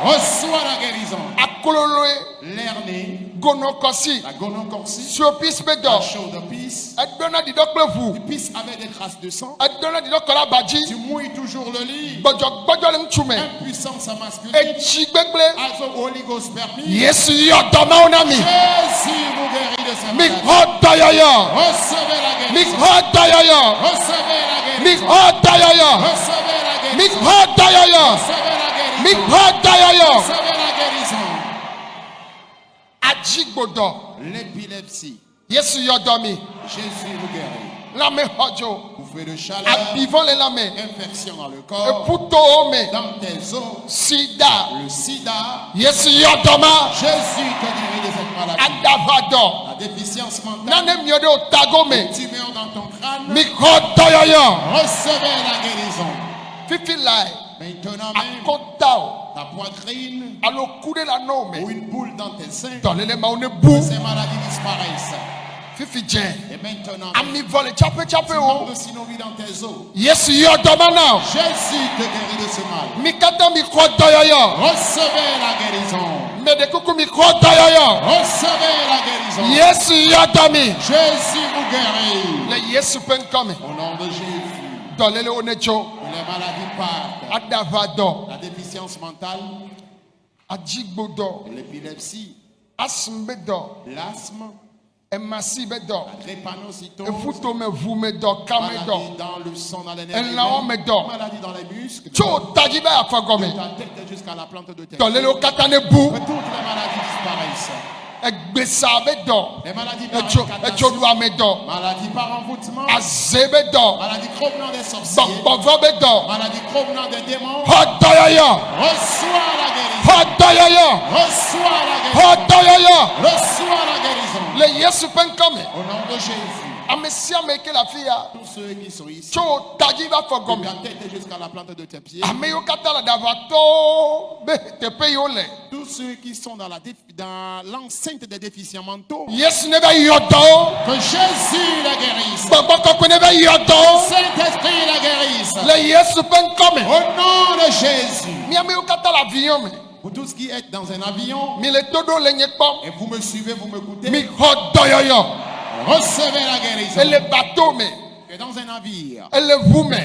S3: Reçois la guérison.
S2: akololoe,
S3: L'hernie,
S2: gonokɔsi,
S3: la gonocorcie,
S2: siopis be
S3: la
S2: dɔ.
S3: chaux de pisse.
S2: Edɔna didɔ kple ʋu.
S3: Tu pisses avec des traces de sang.
S2: Edɔna didɔ kɔ ɖe aba
S3: Tu
S2: dzi.
S3: mouilles toujours le lit.
S2: Gbɔdzɔgbɔdzɔ le ŋutsu me.
S3: Impuissance masculine.
S2: Etsi gbegble.
S3: As the Holy Ghost permis.
S2: Yesu yɔ dɔmawo na mi.
S3: Jésus vous guérit de cette
S2: Mi
S3: maladie.
S2: xɔ dɔyɔyɔ.
S3: Recevez la
S2: Mi
S3: guérison.
S2: xɔ dɔyɔyɔ.
S3: Recevez la
S2: Mi
S3: guérison.
S2: xɔ dɔyɔyɔ.
S3: Recevez la
S2: Mi
S3: guérison.
S2: xɔ dɔyɔyɔ.
S3: Recevez la guérison.
S2: Mi xɔ dɔyɔyɔ.
S3: Recevez la guérison.
S2: Adzigbodɔ.
S3: L'épilepsie.
S2: Yesu yɔ dɔ mi.
S3: Jésus vous guérit.
S2: Lame xɔdzo.
S3: Bouffée de chaleur.
S2: Abivɔ le lame.
S3: Infection dans le corps.
S2: Eƒutowo me.
S3: Dans tes os.
S2: Sida.
S3: Le sida.
S2: Yesu yɔ dɔma.
S3: Jésus te guérit de cette maladie.
S2: Adavadɔ.
S3: La déficience mentale.
S2: Nane miɔ ɖe o tago me.
S3: Tumeur dans ton crâne.
S2: Mi xɔ dɔyɔyɔ.
S3: Recevez la guérison.
S2: Fifi lae.
S3: Maintenant même,
S2: Akɔntao.
S3: ta poitrine
S2: Alo ku ɖe lanɔwo
S3: ou
S2: me.
S3: une boule dans tes seins.
S2: Dɔléle mawo ne bu.
S3: Ces maladies disparaissent.
S2: Fifi dzɛ.
S3: Et maintenant,
S2: Ami vɔ le tsaƒetsaƒe o.
S3: manque de synovie dans tes os.
S2: Yesu yɔ dɔma na o.
S3: Jésus te guérit de ce mal.
S2: Mi katã mi xɔ dɔyɔyɔ.
S3: Recevez la guérison.
S2: Me ɖe kuku mi xɔ dɔyɔyɔ.
S3: Recevez la guérison.
S2: Yesu yɔ dɔ mi.
S3: Jésus vous guérit.
S2: Le Yesu ƒe ŋkɔ me.
S3: Au nom de Jésus,
S2: Dɔléle wo ne tso.
S3: les maladies partent.
S2: Adavadɔ.
S3: La déficience mentale,
S2: Adzigbodɔ.
S3: l'épilepsie,
S2: Asthme be dɔ.
S3: l'asthme,
S2: Emasi be dɔ.
S3: la drépanocytose,
S2: Efutome ʋu me dɔ. Kame
S3: maladie
S2: dɔ.
S3: dans le sang, dans les nerfs,
S2: Elãwo me dɔ.
S3: maladie dans les muscles,
S2: Tso tadzi be afɔ
S3: de
S2: gɔme.
S3: ta tête jusqu'à la plante de tes pieds.
S2: Dɔléle wo katã ne bu.
S3: Que toutes les maladies disparaissent.
S2: Egbesa be dɔ.
S3: Les maladies par
S2: Etso
S3: incantation,
S2: ɖua me dɔ.
S3: maladies par envoûtement,
S2: Aze be dɔ.
S3: maladies provenant des sorciers,
S2: Gbɔgbɔvɔ be dɔ.
S3: maladies provenant des démons.
S2: Xɔ dɔyɔyɔ.
S3: Reçois la guérison.
S2: Xɔ dɔyɔyɔ.
S3: Reçois la guérison.
S2: Xɔ dɔyɔyɔ.
S3: Reçois la guérison.
S2: Le Yesu ƒe ŋkɔ me.
S3: Au nom de Jésus,
S2: Ame sia ame yi ke le afi ya.
S3: tous ceux qui sont ici,
S2: Tso tadzi va fɔ
S3: de
S2: gɔme.
S3: ta tête jusqu'à la plante de tes pieds,
S2: Ame yiwo katã le ɖavatɔwo be teƒe yiwo le.
S3: tous ceux qui sont dans l'enceinte des déficients mentaux,
S2: Yesu ne be yɔ dɔwo.
S3: que Jésus la guérisse.
S2: Gbɔgbɔ kɔkɔe ne be yɔ dɔwo.
S3: Saint-Esprit la guérisse.
S2: Le Yesu ƒe ŋkɔ me.
S3: Au nom de Jésus.
S2: Mi ame yiwo katã le avion me.
S3: Vous tous qui êtes dans un avion
S2: Mi le to ɖo le nye kpɔm.
S3: et vous me suivez, vous m'écoutez,
S2: Mi xɔ dɔyɔyɔ.
S3: recevez la guérison.
S2: Ele bateau me.
S3: Et dans un navire,
S2: Ele ʋu me.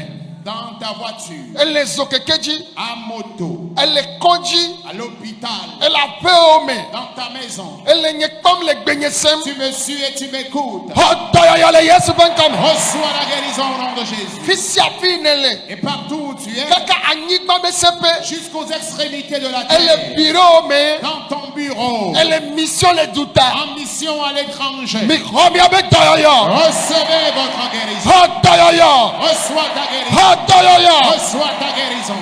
S3: dans ta voiture,
S2: Ele zokeke dzi.
S3: à moto,
S2: Ele kɔdzi.
S3: à l'hôpital,
S2: Ele aƒewo me.
S3: dans ta maison,
S2: Ele nye kpɔm le gbenye sem.
S3: tu me suis et tu m'écoutes.
S2: Xɔ dɔyɔyɔ le Yesu ƒe ŋkɔ me.
S3: Reçois la guérison au nom de Jésus.
S2: Fi sia fi ne le.
S3: Et partout où tu es,
S2: Kaka anyigba be seƒe.
S3: jusqu'aux extrémités de la
S2: Ele
S3: terre,
S2: birowo me.
S3: dans ton bureau,
S2: Ele mission le duta.
S3: en mission à l'étranger,
S2: Mi xɔ miabe dɔyɔyɔ.
S3: recevez votre guérison.
S2: Xɔ dɔyɔyɔ.
S3: Reçois ta guérison.
S2: Xɔ dɔyɔyɔ.
S3: Reçois ta guérison.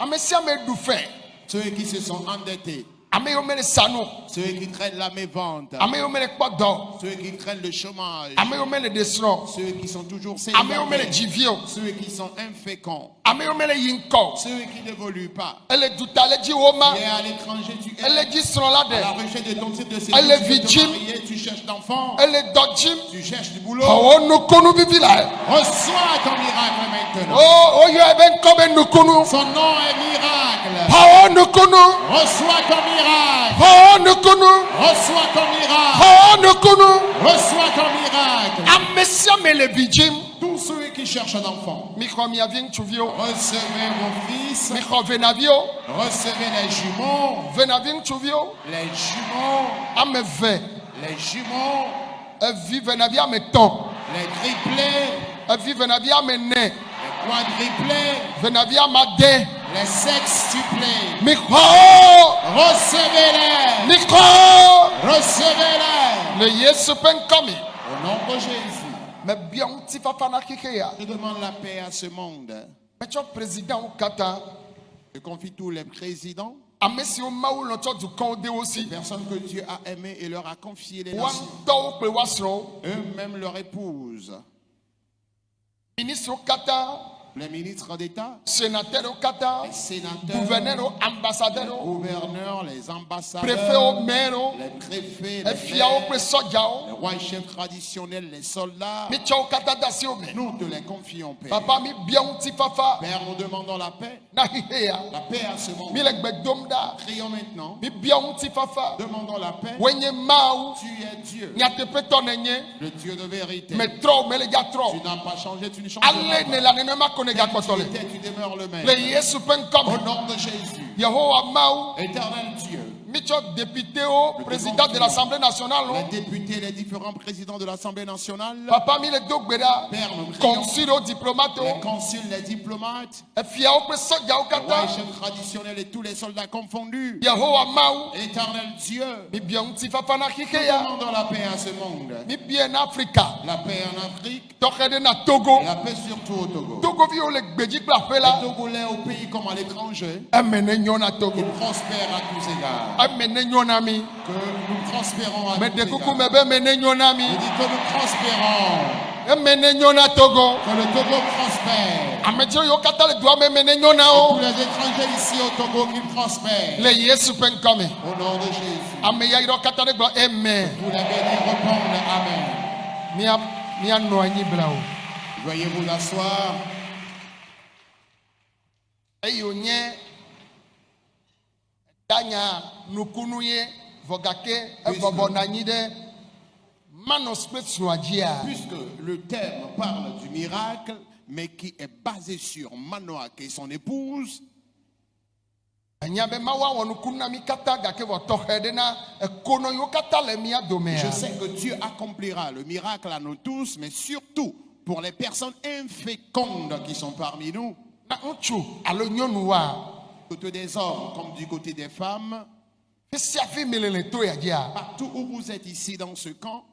S2: Ame sia ame ɖu fɛ.
S3: Ceux qui se sont endettés,
S2: Ame yiwo me le sanu.
S3: ceux qui craignent la mévente,
S2: Ame yiwo me le kpɔ dɔ.
S3: ceux qui craignent le chômage,
S2: Ame yiwo me le ɖe srɔ̃.
S3: ceux qui sont toujours
S2: Ame yiwo me le
S3: célibataires,
S2: dzi vi o.
S3: ceux qui sont inféconds,
S2: Ame yiwo me le yi ŋkɔ o.
S3: ceux qui n'évoluent pas.
S2: Ele duta le dzi wo ma.
S3: Et à l'étranger, tu es
S2: Ele dzi srɔ̃ la
S3: à la
S2: ɖe.
S3: recherche de ton titre de
S2: Elle
S3: séjour, tu veux
S2: vit
S3: te
S2: Jim.
S3: marier, tu cherches d'enfants,
S2: Ele dɔ dzim.
S3: tu cherches du boulot.
S2: Xɔwo nukunu vivi la.
S3: Reçois ton miracle maintenant.
S2: O woyɔ ebe ŋkɔ be nukunu.
S3: Son nom est miracle.
S2: Xɔwo nukunu.
S3: Reçois ton miracle.
S2: Xɔwo nukunu.
S3: Reçois ton miracle.
S2: Xɔwo nukunu.
S3: Reçois ton miracle.
S2: Ame sia ame le vi dzim.
S3: Tous ceux qui cherchent un enfant,
S2: Mi xɔ mia vi ŋutsuviwo.
S3: recevez vos fils,
S2: Mi xɔ venaviwo.
S3: recevez les jumeaux,
S2: Venavi ŋutsuviwo.
S3: les jumeaux,
S2: Ame eve.
S3: les jumeaux,
S2: Evi venavi ame etɔ̃.
S3: les triplés,
S2: Evi venavi ame ene.
S3: les quadriplés,
S2: Venavi ame ade.
S3: Les sextuplés.
S2: Micro.
S3: Recevez-les.
S2: Micro.
S3: Recevez-les.
S2: Le Yesu penkomi.
S3: Au nom de Jésus.
S2: Mais bien ti papa na kikeya.
S3: Je demande la paix à ce monde.
S2: Mais tu président au Qatar.
S3: Je confie tous les présidents,
S2: Amesi o mawu lo cho du konde
S3: les
S2: aussi.
S3: personnes que Dieu a aimées et leur a confié les nations.
S2: Wan to pe wasro.
S3: Eux-mêmes leur épouse.
S2: Ministre au Qatar.
S3: Les ministres d'État,
S2: Sénateur au Qatar.
S3: les sénateurs,
S2: Gouverneur au ambassadeur.
S3: les gouverneurs, les
S2: Préfet
S3: ambassadeurs,
S2: au maire.
S3: les préfets,
S2: Et
S3: les
S2: fia au
S3: maires,
S2: pe soja.
S3: les rois et chefs traditionnels, les soldats.
S2: Mi cho Qatar dasi o me.
S3: Nous te les confions, Père.
S2: Papa mi bien ti papa.
S3: Père, nous demandons la paix.
S2: Na hiheya.
S3: La paix à ce monde.
S2: Mi le gbedom da.
S3: Prions maintenant.
S2: Mi bien ti papa.
S3: Demandons la paix.
S2: Wenye mawu.
S3: Tu es Dieu,
S2: Nyate pe tonenye.
S3: le Dieu de vérité.
S2: Me tro me le ga tro.
S3: Tu n'as pas changé, tu ne changeras
S2: Ale ne
S3: pas.
S2: la ne ma kone ga
S3: Tu
S2: kotole.
S3: étais, tu demeures le même.
S2: Le Yesu
S3: Au
S2: penkomi.
S3: nom de Jésus,
S2: Yehowa mawu.
S3: éternel Dieu,
S2: Mi cho député au président de l'Assemblée nationale.
S3: les députés, les différents présidents de l'Assemblée nationale,
S2: Papa mi le dogbeda.
S3: Père, nous prions,
S2: Consul au diplomate.
S3: les consuls, les diplomates,
S2: E fia au pe soja au
S3: les rois
S2: Qatar.
S3: et chefs traditionnels et tous les soldats confondus.
S2: Yehowa mawu.
S3: Éternel Dieu,
S2: Mi bien ti papa na
S3: nous
S2: kikeya.
S3: demandons la paix à ce monde.
S2: Mi bien Africa.
S3: La paix en Afrique,
S2: Tokede na Togo.
S3: et la paix surtout au Togo.
S2: Togo vi o le gbeji kple aƒe
S3: Les
S2: la.
S3: Togolais au pays comme à l'étranger,
S2: Emene nyo na Togo.
S3: qu'ils prospèrent à tous égards.
S2: Emene nyo na mi.
S3: Que nous prospérons à
S2: Me
S3: tous
S2: de kuku
S3: égards.
S2: me be mene nyo na mi.
S3: Je dis que nous prospérons.
S2: Emene nyo na Togo.
S3: Que le Togo prospère.
S2: Ametio yo kata le doa me mene nyo na
S3: Tous
S2: o.
S3: les étrangers ici au Togo qui prospèrent.
S2: Le Yesu pe nkome.
S3: Au nom de Jésus.
S2: Ame ya iro kata le gblɔ amen.
S3: Tous les bénis répondent Amen.
S2: Mia nɔ anyi bla o.
S3: Veuillez vous asseoir.
S2: Eye wonye danya nukunu ye vɔgake ebɔbɔ na anyi ɖe Manos kple srɔ̃a dzia.
S3: Puisque le thème parle du miracle, mais qui est basé sur Manoach et son épouse,
S2: Enya be mawu awɔ nukunu na mi kata gake vɔ tɔxɛ ɖe na ekono yiwo kata le mia domea.
S3: je sais que Dieu accomplira le miracle à nous tous, mais surtout pour les personnes infécondes qui sont parmi nous,
S2: Na ŋutsu alo nyɔnua.
S3: du côté des hommes comme du côté des femmes,
S2: Fisia fi mi le to ya dzia.
S3: partout où vous êtes ici dans ce camp,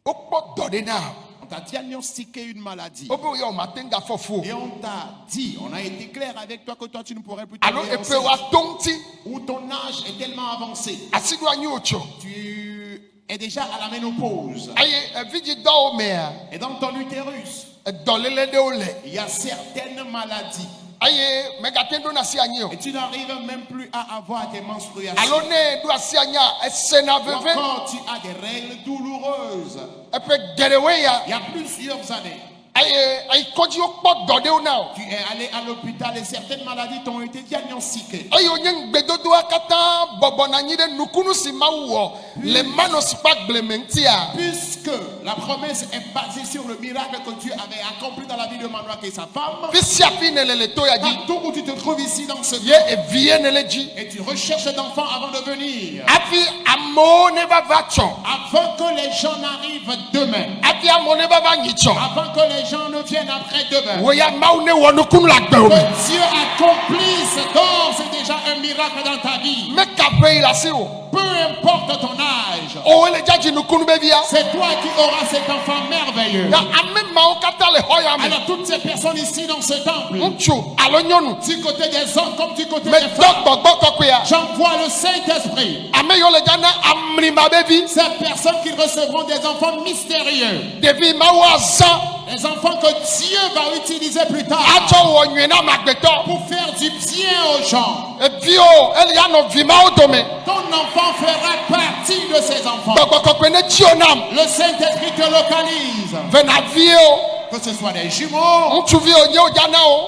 S2: Wokpɔ dɔ ɖe na.
S3: on t'a diagnostiqué une maladie.
S2: Wobe wo ya wo mate ŋu gafɔ fu.
S3: Et on t'a dit, on a été clair avec toi que toi tu ne pourrais plus
S2: Alo
S3: travailler
S2: epe wa to ŋuti.
S3: où ton âge est tellement avancé,
S2: Asi do anyi wotso.
S3: tu es déjà à la ménopause.
S2: Eye evidzi dɔwo mea.
S3: Et dans ton utérus,
S2: Dɔléle ɖewo le.
S3: il y a certaines maladies.
S2: Eye megate ɖo na asi anyi o.
S3: Et tu n'arrives même plus à avoir tes menstruations.
S2: Alo ne ɖo asi anyia esena
S3: Ou
S2: veve.
S3: encore tu as des règles douloureuses.
S2: Eƒe geɖewoe ya.
S3: Il y a plusieurs années,
S2: Eye kɔdzi wokpɔ dɔ ɖewo na o.
S3: tu es allé à l'hôpital et certaines maladies t'ont été diagnostiquées.
S2: Eye wonye ŋugbedodoa katã bɔbɔ na anyi ɖe nukunu si Mawu wɔ le Manos ƒe agbleme ŋutia.
S3: Puisque la promesse est basée sur le miracle que Dieu avait accompli dans la vie de Manoach et sa femme,
S2: Fi sia fi ne le to ya dzi.
S3: partout où tu te trouves ici dans ce
S2: Ye evie ne le dzi.
S3: et tu recherches d'enfants avant de venir,
S2: Hafi amewo ne va va tsɔ.
S3: avant que les gens n'arrivent demain,
S2: Hafi amewo ne va va nyi tsɔ.
S3: avant que les gens ne viennent après demain,
S2: Wo ya Mawu ne wɔ nukunu le agbewo me.
S3: que Dieu accomplisse d'ores et déjà un miracle dans ta vie.
S2: Meka ƒe yi le asi o.
S3: Peu importe ton âge,
S2: O le dzadzi nukunu be via.
S3: c'est toi qui auras cet enfant merveilleux.
S2: Ya ame mawo katã le xɔ ya me.
S3: Alors toutes ces personnes ici dans ce temple,
S2: Ŋutsu alo nyɔnu.
S3: du côté des hommes comme du côté
S2: Me
S3: des
S2: dɔ
S3: femmes,
S2: gbɔgbɔ kɔkɔea.
S3: j'envoie le Saint-Esprit.
S2: Ame yiwo le dza na amlima be vi.
S3: Ces personnes qui recevront des enfants mystérieux,
S2: Ɖevi Mawu azã.
S3: des enfants que Dieu va utiliser plus tard
S2: Atsɔ wɔ nyuie na amegbetɔ.
S3: pour faire du bien aux gens.
S2: Eviwo eli ya nɔ vi mawo dome.
S3: Ton enfant fera partie de ces enfants.
S2: Gbɔgbɔ kɔkɔe ne tsi o nam.
S3: Le Saint-Esprit te localise.
S2: Vena viwo.
S3: Que ce soit des jumeaux
S2: Ŋutsuviwo nye wo dza na wo.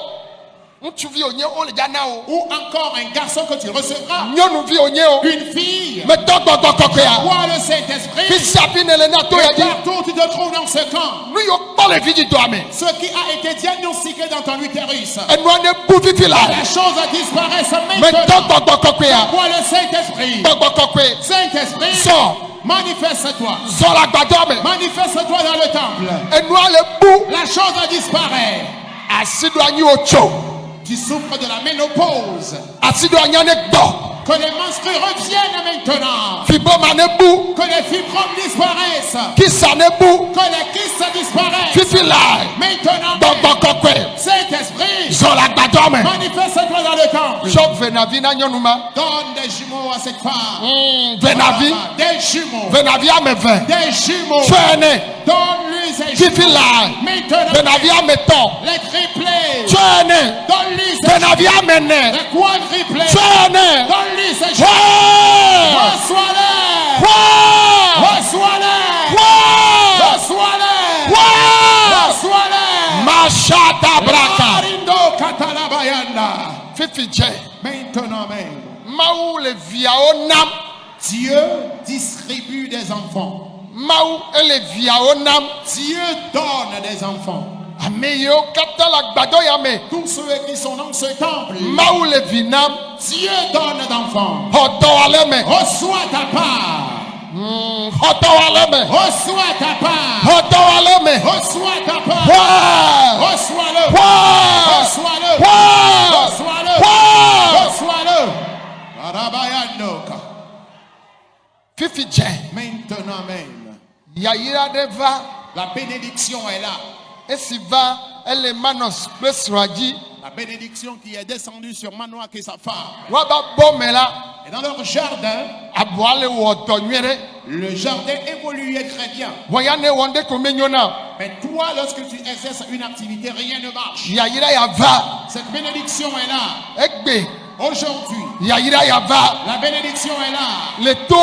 S2: Ŋutsuviwo nye wo le dza na wo.
S3: ou encore un garçon que tu recevras,
S2: Nyɔnuviwo nye wo.
S3: une fille.
S2: Me dɔ gbɔgbɔ kɔkɔea.
S3: Vois le
S2: Fi
S3: Saint-Esprit.
S2: sia fi ne le na to ya
S3: Et
S2: dzi.
S3: partout où tu te trouves dans ce camp,
S2: Nu yiwo kpɔ le vidzi doa me.
S3: ce qui a été diagnostiqué dans ton utérus,
S2: Enua ne bu vivi la.
S3: la chose disparaisse
S2: Me dɔ
S3: maintenant.
S2: gbɔgbɔ kɔkɔea.
S3: Vois le Saint-Esprit.
S2: Gbɔgbɔ kɔkɔe.
S3: Saint-Esprit,
S2: Zɔ.
S3: manifeste-toi.
S2: Zɔ le agbadɔ me.
S3: Manifeste-toi dans le temple.
S2: Enua le bu.
S3: La chose disparaît.
S2: Asi do anyi wo tso.
S3: Tu souffres de la ménopause.
S2: Asido anyane gbo.
S3: Que les menstrues reviennent maintenant.
S2: Fibrome ne bou.
S3: Que les fibromes disparaissent.
S2: Kisa ne bou.
S3: Que les kystes disparaissent.
S2: Fifi lai.
S3: Maintenant,
S2: Bokokwe.
S3: Saint-Esprit,
S2: Zola gbadome.
S3: manifeste-toi dans le temple.
S2: Job venavi na nyonuma.
S3: Donne des jumeaux à cette femme.
S2: Venavi.
S3: Des jumeaux.
S2: Venavi ameve.
S3: Des jumeaux.
S2: Twene.
S3: Donne-lui ces
S2: Fifi
S3: jumeaux.
S2: lai.
S3: Maintenant,
S2: Venavi ameton.
S3: les triplés.
S2: Twene.
S3: Donne-lui ces
S2: Venavi amene.
S3: Les quadriplés.
S2: Twene.
S3: Donne-lui ces jumeaux.
S2: Ouais.
S3: Reçois-les.
S2: Ouais.
S3: Reçois-les.
S2: Ouais.
S3: Reçois-les.
S2: Ouais.
S3: Reçois-les.
S2: Mashata braka.
S3: Arindo katalabayanda.
S2: Fifi je.
S3: Maintenant même,
S2: Maou le viao nam.
S3: Dieu distribue des enfants.
S2: Maou ele viao nam.
S3: Dieu donne des enfants.
S2: Ameyo katala gbado yame.
S3: Tous ceux qui sont dans ce temple,
S2: Maou le vinam.
S3: Dieu donne d'enfants.
S2: Hoto aleme.
S3: Reçois ta part.
S2: Hoto aleme.
S3: Reçois ta part.
S2: Hoto aleme.
S3: Reçois ta part.
S2: Ouais.
S3: Reçois-le.
S2: Ouais.
S3: Reçois-le.
S2: Ouais.
S3: Reçois-le.
S2: Ouais.
S3: Reçois-le. Arabayandoka.
S2: Fifi je.
S3: Maintenant même,
S2: Yayira deva.
S3: la bénédiction est là.
S2: Esiva ele manos besraji.
S3: La bénédiction qui est descendue sur Manoak et sa femme.
S2: Waba bomela.
S3: Et dans leur jardin,
S2: Aboale woto nyere.
S3: le jardin évoluait très bien.
S2: Voyane wonde komenyona.
S3: Mais toi, lorsque tu exerces une activité, rien ne marche.
S2: Yayira yava.
S3: Cette bénédiction est là.
S2: Egbe.
S3: Aujourd'hui,
S2: Yayira yava.
S3: la bénédiction est là.
S2: Le to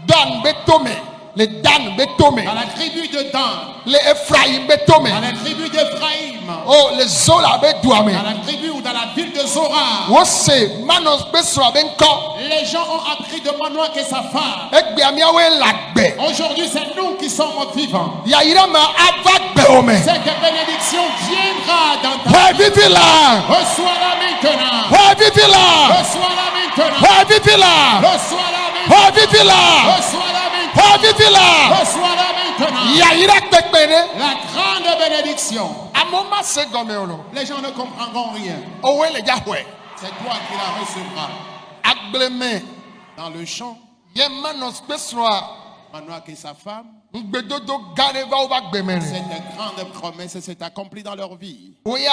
S2: dan betome. Le dan betome.
S3: Dans la tribu de Dan,
S2: Le Ephraim betome.
S3: dans la tribu d'Ephraïm,
S2: Oh, le zola bedouame.
S3: dans la tribu ou dans la ville de Zora,
S2: Wose manos besra benko.
S3: les gens ont appris de Manoak et sa femme.
S2: Egbe amiawe lagbe.
S3: Aujourd'hui, c'est nous qui sommes vivants.
S2: Yayira ma avagbe ome.
S3: Cette bénédiction viendra dans ta
S2: Ouais,
S3: vie.
S2: vivi là.
S3: Reçois-la maintenant.
S2: Ouais, vivi là.
S3: Reçois-la maintenant.
S2: Ouais, vivi là.
S3: Reçois-la maintenant.
S2: Ouais, vivi là.
S3: Reçois-la maintenant.
S2: Ouais, vivi là.
S3: Reçois-la maintenant.
S2: Yayira tekpene.
S3: La grande bénédiction.
S2: Amoma se gome olo.
S3: Les gens ne comprendront rien.
S2: Owe le jahwe.
S3: C'est toi qui la recevras.
S2: Agbleme.
S3: Dans le champ,
S2: Ye manos besra.
S3: Manoak et sa femme,
S2: Ngbedodo gareva oba gbemere.
S3: cette grande promesse s'est accomplie dans leur vie.
S2: Oya.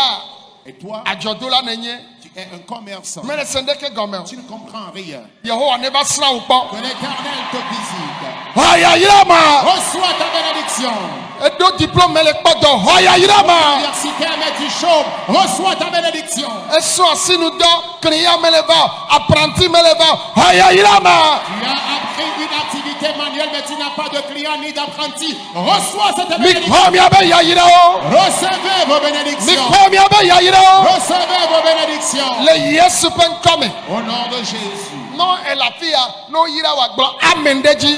S3: Et toi,
S2: Ajodola nenye.
S3: tu es un commerçant.
S2: Mene sendeke gome.
S3: Tu ne comprends rien.
S2: Yehowa ne ba sra upo.
S3: Que l'Éternel te visite.
S2: Hoya yirama.
S3: Reçois ta bénédiction.
S2: Edo diplôme le podo. Hoya yirama.
S3: Universitaire, mais tu chômes. Reçois ta bénédiction.
S2: Eso asinu do kriya meleva. Apprenti meleva. Hoya yirama.
S3: Tu as appris une activité manuelle, mais tu n'as pas de client ni d'apprenti. Reçois cette bénédiction.
S2: Mikhomi abe yayirao.
S3: Recevez vos bénédictions.
S2: Mikhomi abe yayirao.
S3: Recevez vos bénédictions.
S2: Le yesu pen come.
S3: Au nom de Jésus.
S2: No elafia no yira wa gbo amendeji.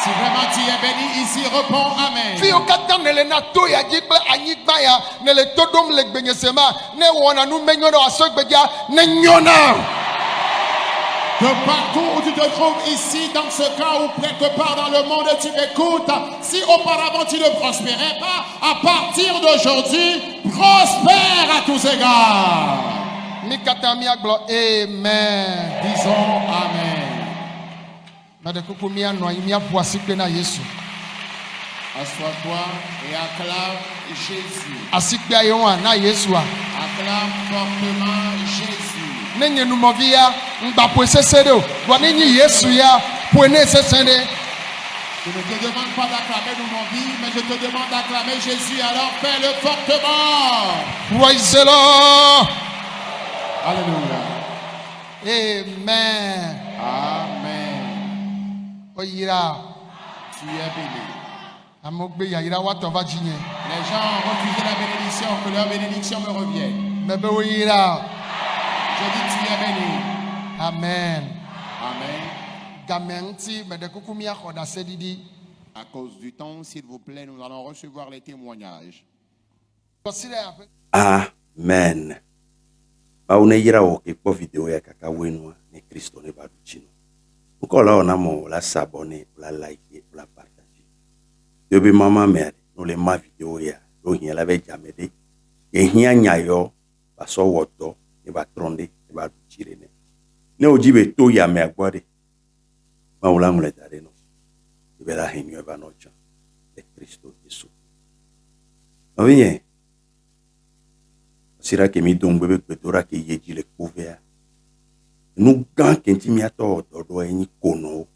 S3: Si vraiment tu es béni ici, réponds Amen.
S2: Fi o kata nele na to ya jikpe anyigba ya nele todom le gbenyesema ne wona nu menyo do asogbeja ne nyona.
S3: De partout où tu te trouves ici, dans ce cas ou quelque part dans le monde, tu m'écoutes. Si auparavant tu ne prospérais pas, à partir d'aujourd'hui, prospère à tous égards.
S2: Mikata mi agbo amen.
S3: Disons Amen.
S2: Made kuku mi anwa mi abuasi pe na Yesu.
S3: Assois-toi et acclame Jésus.
S2: Asikpe aye wa na Yesu a.
S3: Acclame fortement Jésus.
S2: Nenye numovia ngbapo sesede o. Wa nenye Yesu ya pone sesede.
S3: Je ne te demande pas d'acclamer nous mon vie, mais je te demande d'acclamer Jésus. Alors fais-le fortement.
S2: Praise the Lord.
S3: Alléluia.
S2: Amen.
S3: Amen.
S2: Oyira.
S3: Tu es béni.
S2: Amogbe yayira wa tova jinye.
S3: Les gens ont refusé la bénédiction, que leur bénédiction me revienne.
S2: Mebe oyira.
S3: Je dis tu es béni.
S2: Amen.
S3: Amen.
S2: Gamenti mede kuku mi akhoda sedidi.
S3: À cause du temps, s'il vous plaît, nous allons recevoir les témoignages.
S1: Amen. Baune yira o ke po video ya kaka wenwa ni Kristo ne badu chino. Ukola ona mo la s'abonner, la liker, la partager. Yobi mama mère, no le ma video ya, do hien la ve jamede. Ye hien nyayo va sɔ wɔ dɔ ne va trɔ ɖe ne va ɖu tsi ɖe nɛ ne wòdzi be to yi amea gbɔ ɖe Mawu la ŋlɔe da ɖe nɔ ebe la hɛ nyuie va nɔ tsã le Kristo Yesu nɔvinye si ɖa ke mi do ŋugbe be gbedoɖa ke yi dzi le kpovea nu gã ke ŋuti míatɔ wɔ dɔ ɖo enyi konɔwo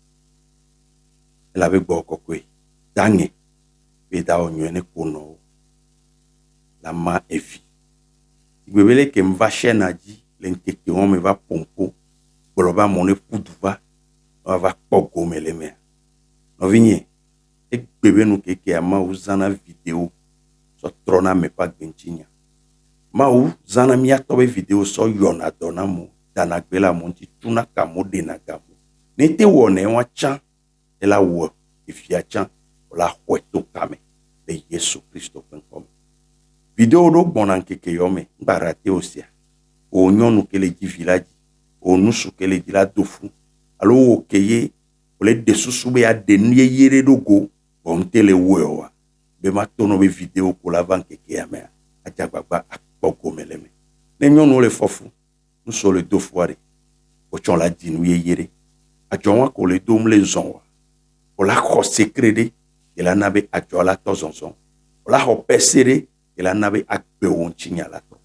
S1: elabe gbɔ kɔkɔe daŋe be da wɔ nyuie ne konɔwo la ma evi gbebele ke m va shena dzi le ŋkeke wɔn me va pompo gblɔ be amewo ne ƒu du va va kpɔ gome le mea nɔvinye egbe be nu kekea Mawu zãna video sɔ trɔna ame ƒe agbe ŋuti nya Mawu zãna míatɔ be video sɔ yɔna dɔ na mo dana gbe le amewo ŋuti tuna ka mo ɖena ga mo ne te wɔnɛ wa tsã ela wɔ evia tsã wòla xɔe to kame le Yesu Kristo ƒe ŋkɔ me video ɖo gbɔna ŋkeke yɔ me ŋgba rate o sia o nyɔnu ke le dzi vi la dzi o nusu ke le dzi la do fu alo wo ke ye wòle de susu be aɖe nu yeye ɖe ɖo go bɔn te le wɔe oa be ma to no be video ko la va ŋkekea mea adzagbagba akpɔ gome le me ne nyɔnuwo le fɔfu nusu le do fua ɖe wotsɔ la di nu yeye ɖe adzɔwa ko le dom le zɔn wa wòla xɔ sekre ɖe ye la na be adzɔ la tɔ zɔzɔ wòla xɔ pese ɖe ye la na be agbe wo ŋuti nya la tɔ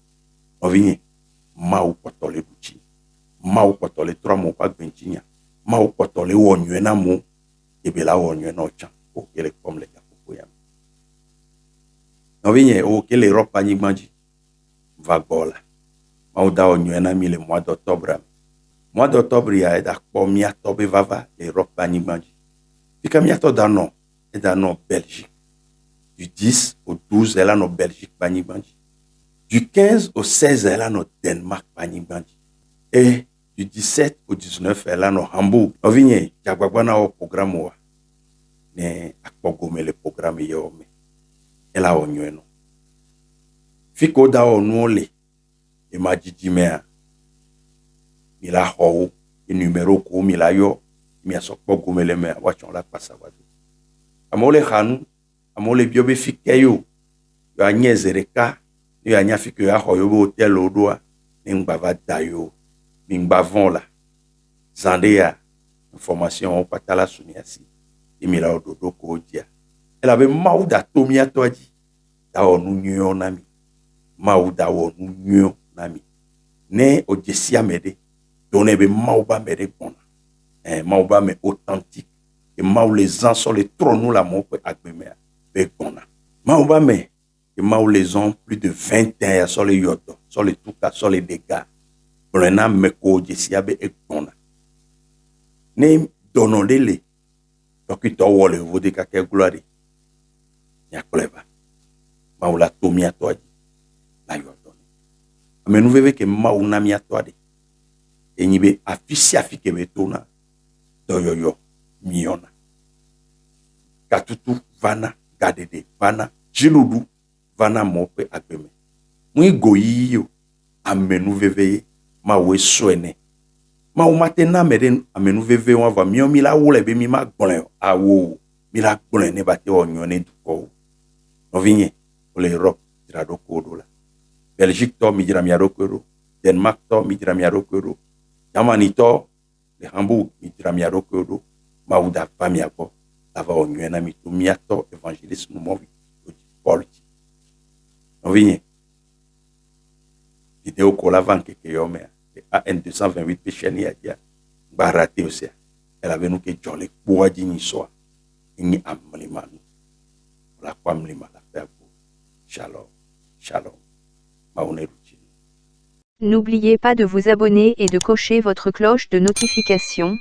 S1: nɔvinye Mawu kpɔtɔ le ɖu tsi Mawu kpɔtɔ le trɔ amewo ƒe agbe ŋuti nya Mawu kpɔtɔ le wɔ nyuie na amewo ebe la wɔ nyuie na wo tsã wo ke le kpɔm le gaƒoƒo ya me nɔvinye wo ke le Europe anyigba dzi va gbɔ la Mawu da wɔ nyuie na mi le mois d'octobre me mois d'octobre ya eda kpɔ míatɔ be vava le Europe anyigba dzi fika míatɔ da nɔ Belgique du 10 au 12 elle nɔ Belgique ƒe anyigba dzi du 15 au 16 elle nɔ Denmark ƒe anyigba dzi et du 17 au 19 elle nɔ Hambourg nɔvinye dzagbagba na wɔ programme wa ne akpɔ gome le programme yewo me ela wɔ nyuie nɔ fi ko da wɔ nuwo le ema dzidzimea mi la xɔ wo numero ko mi la yɔ miasɔ kpɔ gome le mea woatsɔ la kpasa va do amewo le xa nu amewo le biɔ be fi ke yo anye ze ɖeka ne anya fi ke yaxɔ yo be hotel wo ɖoa ne ŋgba va da yo mi ŋgba vɔ̃ la zã ɖe ya information wo kpata la su mia si ye mi la wɔ ɖoɖo ko dzia elabe Mawu da to míatɔa dzi da wɔ nu nyuiwo na mi Mawu da wɔ nu nyuiwo na mi ne o dzesi ame ɖe do ne be Mawu ba ame ɖe gbɔna Mawu ba ame authentique et Mawu le zã sɔ le trɔ nu le amewo ƒe agbe mea be gbɔna Mawu ba ame et Mawu le zã plus de 20 ans ya sɔ le yɔ dɔ sɔ le tuka sɔ le de ga gblɔe na ame ko dzesia be egbɔna ne dɔnɔ ɖe le dɔkitɔ wɔ le vo de kake gloa ɖe miakplɔe va Mawu la to míatɔa dzi la yɔ dɔ nɛ ame nuveve ke Mawu na míatɔa ɖe enyi be afi sia afi ke be tona dɔyɔyɔ miɔna gatutu vana gaɖeɖe vana dziɖuɖu vana amewo ƒe agbe me ŋui go yiyi o ame nuveve ye Mawu sɔe nɛ Mawu mate na ame ɖe ame nuveve wa va miɔ mi la wole be mi ma gblɔe awo mi la gblɔe ne ba te wɔ nyuie ne dukɔwo nɔvinye wole Europe dzra ɖokuiwo ɖo la Belgique tɔ mi dzra mia ɖokui ɖo Denmark tɔ mi dzra mia ɖokui ɖo Germany tɔ le Hambourg mi dzra mia ɖokui ɖo Mawu da va mia gbɔ la va wɔ nyuie na mi to míatɔ evangeliste numɔvi to Paul dzi nɔvinye video ko la va ŋkeke yɔ mea AN 228 pe chaîne ya dia gba rate o sia elabe nu ke dzɔ le kpoa dzi nyi sɔa enyi amlima nu la kpɔ amlima la ƒe agbo shalom shalom Mawu ne ɖu dzi.
S5: N'oubliez pas de vous abonner et de cocher votre cloche de notification